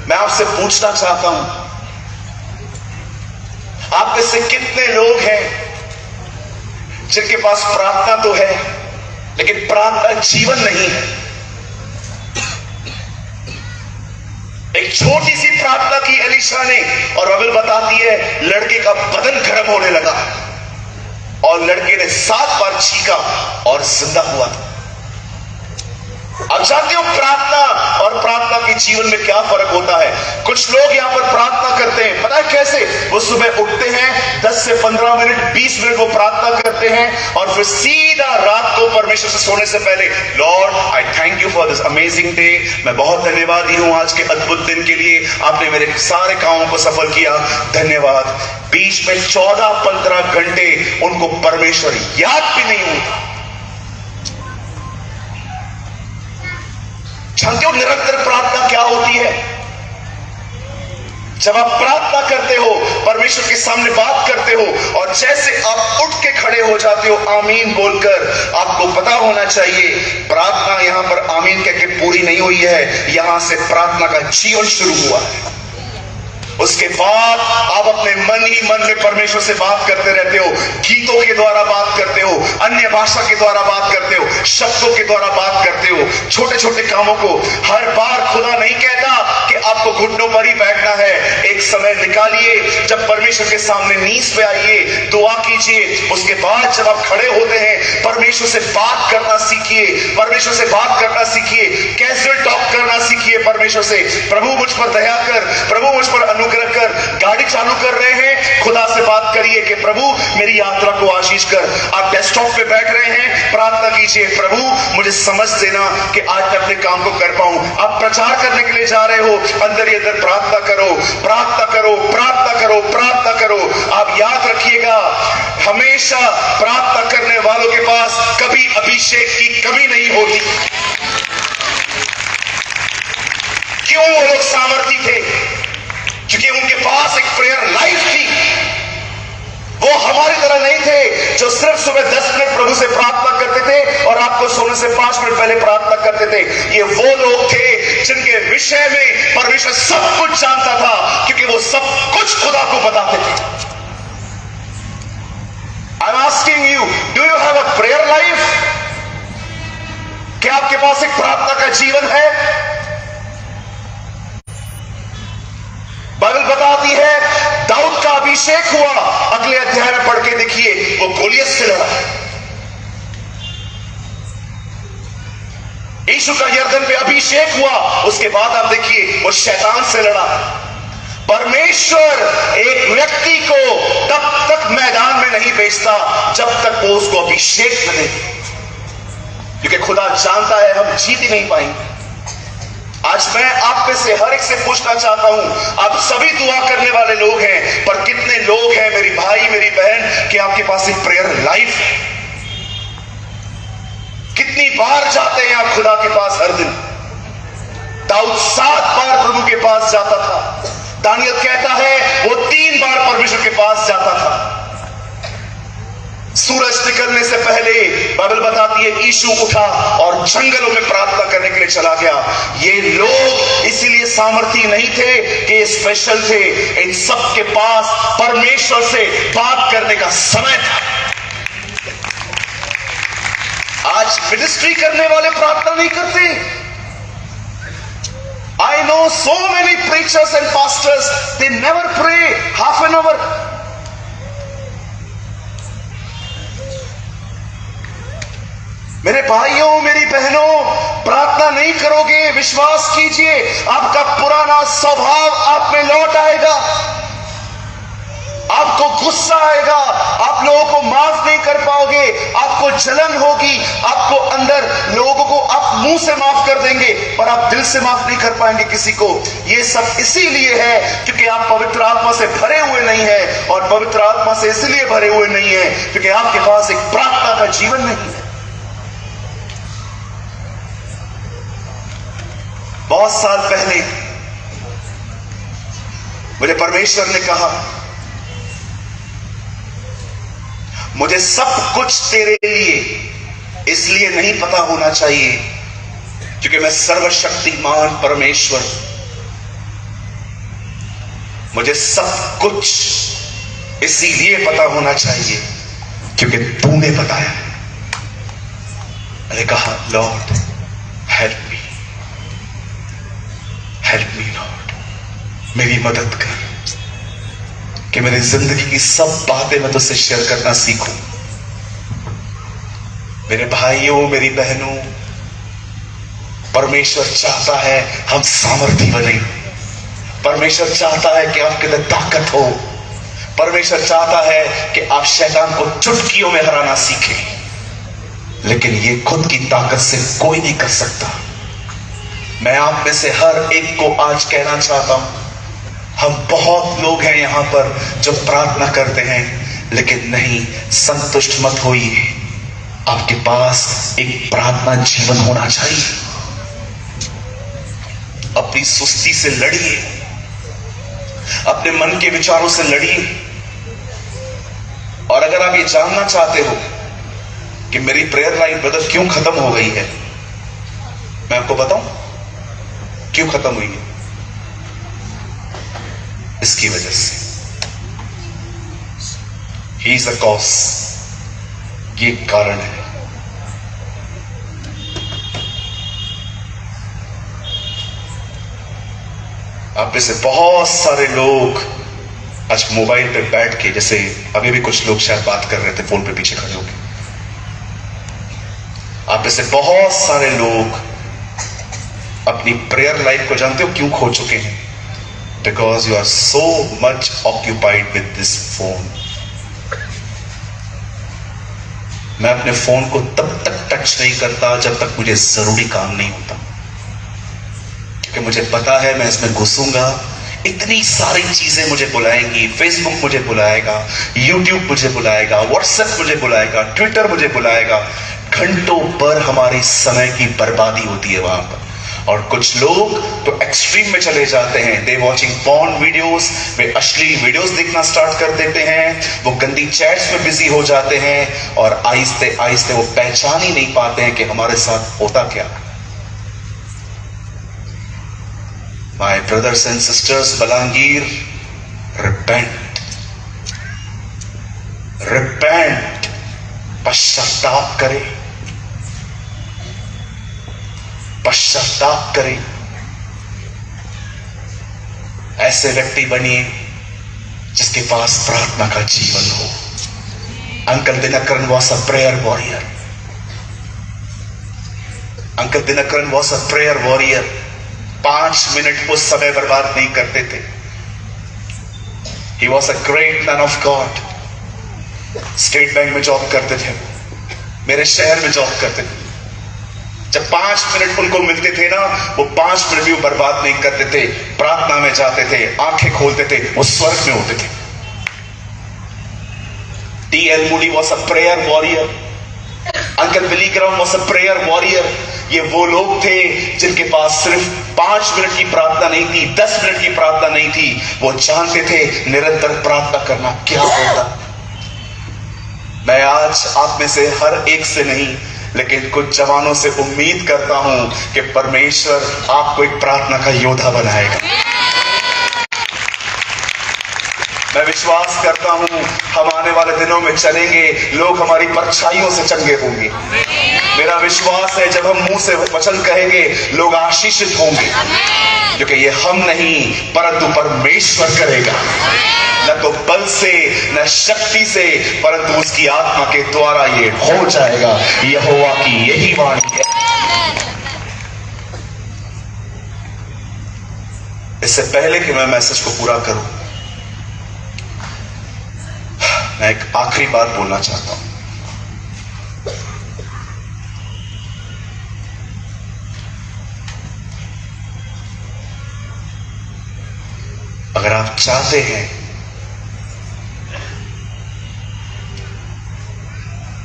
मैं आपसे पूछना चाहता हूं, आप में से कितने लोग हैं जिनके पास प्रार्थना तो है लेकिन प्रार्थना जीवन नहीं है? एक छोटी सी प्रार्थना की एलिशा ने और बाइबल बताती है लड़के का बदन गर्म होने लगा और लड़के ने 7 बार छींका और जिंदा हुआ था। अब जानते हो प्रार्थना और प्रार्थना के जीवन में क्या फर्क होता है? कुछ लोग यहां पर प्रार्थना करते हैं, पता है कैसे? वो सुबह उठते हैं, 10 से 15 मिनट 20 मिनट वो प्रार्थना करते हैं और फिर सीधा रात को परमेश्वर से सोने से पहले, Lord I thank you for this amazing day, मैं बहुत धन्यवादी हूं आज के अद्भुत दिन के लिए, आपने मेरे सारे कामों को सफल किया, धन्यवाद। बीच में 14-15 घंटे उनको परमेश्वर याद भी नहीं होता। जानते हो निरंतर प्रार्थना क्या होती है? जब आप प्रार्थना करते हो, परमेश्वर के सामने बात करते हो और जैसे आप उठ के खड़े हो जाते हो आमीन बोलकर, आपको पता होना चाहिए प्रार्थना यहां पर आमीन कह के पूरी नहीं हुई है, यहां से प्रार्थना का जीवन शुरू हुआ है। उसके बाद आप अपने मन ही मन में परमेश्वर से बात करते रहते हो, गीतों के द्वारा बात करते हो, अन्य भाषा के द्वारा बात करते हो, शब्दों के द्वारा बात करते हो, छोटे छोटे कामों को। हर बार खुदा नहीं कहता कि आपको घुटनों पर ही बैठना है। एक समय निकालिए, जब परमेश्वर के सामने नींस पे आइए, दुआ कीजिए, उसके बाद जब आप खड़े होते हैं परमेश्वर से बात करना सीखिए, परमेश्वर से बात करना सीखिए, कैजुअल टॉक करना सीखिए परमेश्वर से। प्रभु मुझ पर दया कर, प्रभु मुझ पर अनुग्रह कर। गाड़ी चालू कर रहे हैं, खुदा से बात करिए कि प्रभु मेरी यात्रा को आशीष कर। आप डेस्कटॉप पे बैठ रहे हैं, प्रार्थना कीजिए, प्रभु मुझे समझ देना कि आज मैं अपने काम को कर पाऊं। आप प्रचार करने के लिए जा रहे हो, अंदर ही अंदर प्रार्थना करो, प्रार्थना करो, प्रार्थना करो, प्रार्थना करो। आप याद रखिएगा, हमेशा प्रार्थना करने वालों के पास कभी अभिषेक की कमी नहीं होती। क्यों वो लोग सामर्थी थे? क्योंकि उनके पास एक प्रेयर लाइफ थी। वो हमारी तरह नहीं थे जो सिर्फ सुबह 10 मिनट प्रभु से प्रार्थना करते थे और आपको सोने से 5 मिनट पहले प्रार्थना करते थे। ये वो लोग थे जिनके विषय में परमेश्वर सब कुछ जानता था, क्योंकि वो सब कुछ खुदा को बताते थे। I am asking you, do you have a prayer life? क्या आपके पास एक प्रार्थना का जीवन है? बाइबल बताती है दाऊद का अभिषेक हुआ, अगले अध्याय में पढ़ के देखिए, वो गोलियत से लड़ा। यीशु का यरदन पे अभिषेक हुआ, उसके बाद आप देखिए वो शैतान से लड़ा। परमेश्वर एक व्यक्ति को तब तक मैदान में नहीं भेजता जब तक वो उसको अभिषेक न दे, क्योंकि खुदा जानता है हम जीत ही नहीं पाएंगे। आज मैं आप में से हर एक से पूछना चाहता हूं, आप सभी दुआ करने वाले लोग हैं, पर कितने लोग हैं मेरी भाई मेरी बहन कि आपके पास एक प्रेयर लाइफ है? कितनी बार जाते हैं आप खुदा के पास हर दिन? दाऊद 7 बार प्रभु के पास जाता था। दानियल कहता है वो 3 बार परमेश्वर के पास जाता था। सूरज निकलने से पहले बाइबल बताती है यीशु उठा और जंगलों में प्रार्थना करने के लिए चला गया। ये लोग इसीलिए सामर्थी नहीं थे कि स्पेशल थे, इन सब के पास परमेश्वर से बात करने का समय था। आज मिनिस्ट्री करने वाले प्रार्थना नहीं करते। I know so many preachers and pastors, they never pray half an hour. मेरे भाइयों मेरी बहनों, प्रार्थना नहीं करोगे, विश्वास कीजिए आपका पुराना स्वभाव आप में लौट आएगा। आपको गुस्सा आएगा, आप लोगों को माफ नहीं कर पाओगे, आपको जलन होगी, आपको अंदर लोगों को आप मुंह से माफ कर देंगे पर आप दिल से माफ नहीं कर पाएंगे किसी को। ये सब इसीलिए है क्योंकि आप पवित्र आत्मा से भरे हुए नहीं है, और पवित्र आत्मा से इसलिए भरे हुए नहीं है क्योंकि आपके पास एक प्रार्थना का जीवन नहीं है। बहुत साल पहले मुझे परमेश्वर ने कहा, मुझे सब कुछ तेरे लिए इसलिए नहीं पता होना चाहिए क्योंकि मैं सर्वशक्तिमान परमेश्वर, मुझे सब कुछ इसीलिए पता होना चाहिए क्योंकि तूने बताया। मैंने कहा, लॉर्ड हेल्प मी लॉर्ड, मेरी मदद कर कि मेरी जिंदगी की सब बातें मैं तुझसे शेयर करना सीखूं। मेरे भाइयों, मेरी बहनों, परमेश्वर चाहता है हम सामर्थी बने। परमेश्वर चाहता है कि आपके अंदर ताकत हो। परमेश्वर चाहता है कि आप शैतान को चुटकियों में हराना सीखें, लेकिन ये खुद की ताकत से कोई नहीं कर सकता। मैं आप में से हर एक को आज कहना चाहता हूं, हम बहुत लोग हैं यहां पर जो प्रार्थना करते हैं, लेकिन नहीं, संतुष्ट मत होइए। आपके पास एक प्रार्थना जीवन होना चाहिए। अपनी सुस्ती से लड़िए, अपने मन के विचारों से लड़िए। और अगर आप ये जानना चाहते हो कि मेरी प्रेयर लाइफ ब्रदर क्यों खत्म हो गई है, मैं आपको बताऊं क्यों खत्म हुई है। इसकी वजह से, ही इज अ कॉज, ये कारण है। आप में से बहुत सारे लोग आज मोबाइल पे बैठ के, जैसे अभी भी कुछ लोग शायद बात कर रहे थे फोन पे पीछे खड़े होके, आप में से बहुत सारे लोग अपनी प्रेयर लाइफ को जानते हो क्यों खो चुके हैं? Because you are so much occupied with this phone. मैं अपने फोन को तब तक टच नहीं करता जब तक मुझे जरूरी काम नहीं होता, क्योंकि मुझे पता है मैं इसमें घुसूंगा, इतनी सारी चीजें मुझे बुलाएंगी। फेसबुक मुझे बुलाएगा, यूट्यूब मुझे बुलाएगा, व्हाट्सएप मुझे बुलाएगा, ट्विटर मुझे बुलाएगा। घंटों पर हमारी समय की बर्बादी होती है वहां पर। और कुछ लोग तो एक्सट्रीम में चले जाते हैं। दे वॉचिंग पॉर्न वीडियोस, वे अश्लील वीडियोस देखना स्टार्ट कर देते हैं, वो गंदी चैट्स में बिजी हो जाते हैं, और आहिस्ते आहिस्ते वो पहचान ही नहीं पाते हैं कि हमारे साथ होता क्या। My brothers and sisters, Balangir, repent, repent, पश्चाताप करें, पश्चाताप करें। ऐसे व्यक्ति बनिए जिसके पास प्रार्थना का जीवन हो। Uncle Dinakaran was a prayer warrior. Uncle Dinakaran was a prayer warrior. 5 minute वो समय बर्बाद नहीं करते थे। He was a great man of God. State Bank में जॉब करते थे, मेरे शहर में जॉब करते थे। जब 5 मिनट उनको मिलते थे ना, वो 5 मिनट भी वो बर्बाद नहीं करते थे। प्रार्थना में जाते थे, आंखें खोलते थे, वो स्वर्ग में होते थे। T L. Moody was a prayer warrior. Uncle Billy Graham was a prayer warrior. ये वो लोग थे जिनके पास सिर्फ 5 मिनट की प्रार्थना नहीं थी, 10 मिनट की प्रार्थना नहीं थी। वो जानते थे निरंतर प्रार्थना करना क्या होता। मैं आज आप में से हर एक से नहीं, लेकिन कुछ जवानों से उम्मीद करता हूं कि परमेश्वर आपको एक प्रार्थना का योद्धा बनाएगा। मैं विश्वास करता हूं हम आने वाले दिनों में चलेंगे, लोग हमारी परछाइयों से चंगे होंगे। मेरा विश्वास है जब हम मुंह से वचन कहेंगे, लोग आशीषित होंगे, क्योंकि ये हम नहीं परंतु परमेश्वर करेगा। न तो बल से, न शक्ति से, परंतु उसकी आत्मा के द्वारा ये हो जाएगा। यहोवा की यही वाणी है। इससे पहले कि मैं मैसेज को पूरा करूं, मैं एक आखिरी बात बोलना चाहता हूं। अगर आप चाहते हैं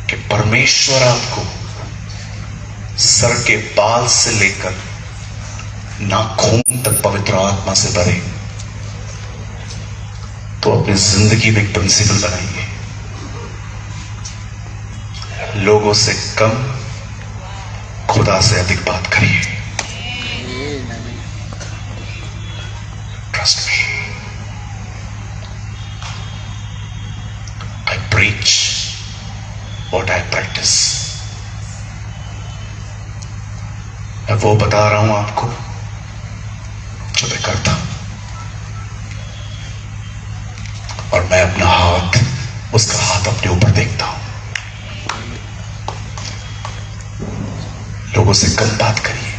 कि परमेश्वर आपको सर के बाल से लेकर नाखून तक पवित्र आत्मा से भरे, तो अपनी जिंदगी में एक प्रिंसिपल बनाइए, लोगों से कम, खुदा से अधिक बात करिए। Trust me, I preach what I practice. मैं वो बता रहा हूं आपको जो मैं करता हूं, और मैं अपना हाथ, उसका हाथ अपने ऊपर देखता हूं। लोगों से कम बात करिए,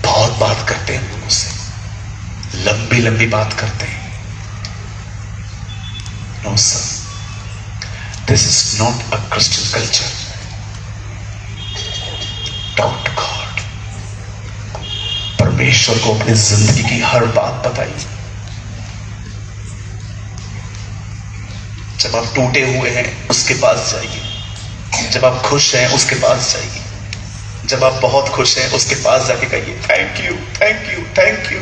बहुत बात करते हैं लोगों से, लंबी लंबी बात करते हैं। No sir, this is not a Christian culture. Talk to God, परमेश्वर को अपनी जिंदगी की हर बात बताइए। जब आप टूटे हुए हैं उसके पास जाइए, जब आप खुश हैं उसके पास जाइए, जब आप बहुत खुश हैं उसके पास जाके कहिए thank you, thank you, thank you,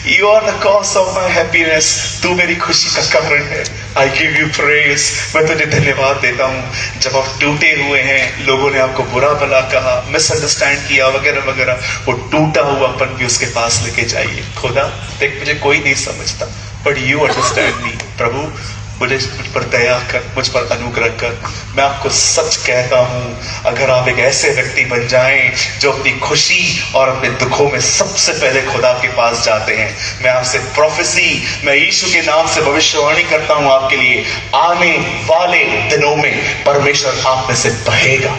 you are the cause of my happiness. तू मेरी खुशी का कारण है। आई गिव यू प्रेज, मैं तुझे धन्यवाद देता हूं। जब आप टूटे हुए हैं, लोगों ने आपको बुरा भला कहा, मिसअंडरस्टैंड किया वगैरह वगैरह, वो टूटा हुआपन भी उसके पास लेके जाइए। खुदा देख, मुझे कोई नहीं समझता, बट यू अंडरस्टैंड मी। प्रभु मुझ पर दया कर, मुझ पर अनुग्रह कर। मैं आपको सच कहता हूं, अगर आप एक ऐसे व्यक्ति बन जाएं जो अपनी खुशी और अपने दुखों में सबसे पहले खुदा के पास जाते हैं, मैं आपसे प्रोफेसी, मैं यीशु के नाम से भविष्यवाणी करता हूं आपके लिए, आने वाले दिनों में परमेश्वर आप में से बहेगा।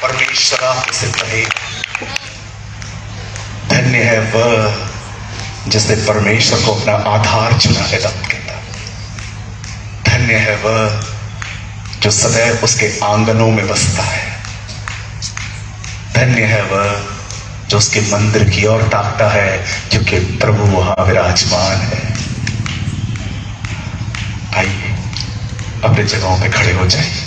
परमेश्वर आप में से बहेगा। धन्य है वह जिसने परमेश्वर को अपना आधार चुना है। दाऊद कहता, धन्य है वह जो सदैव उसके आंगनों में बसता है। धन्य है वह जो उसके मंदिर की ओर ताकता है, क्योंकि प्रभु वहां विराजमान है। आइए अपने जगहों पे खड़े हो जाइए।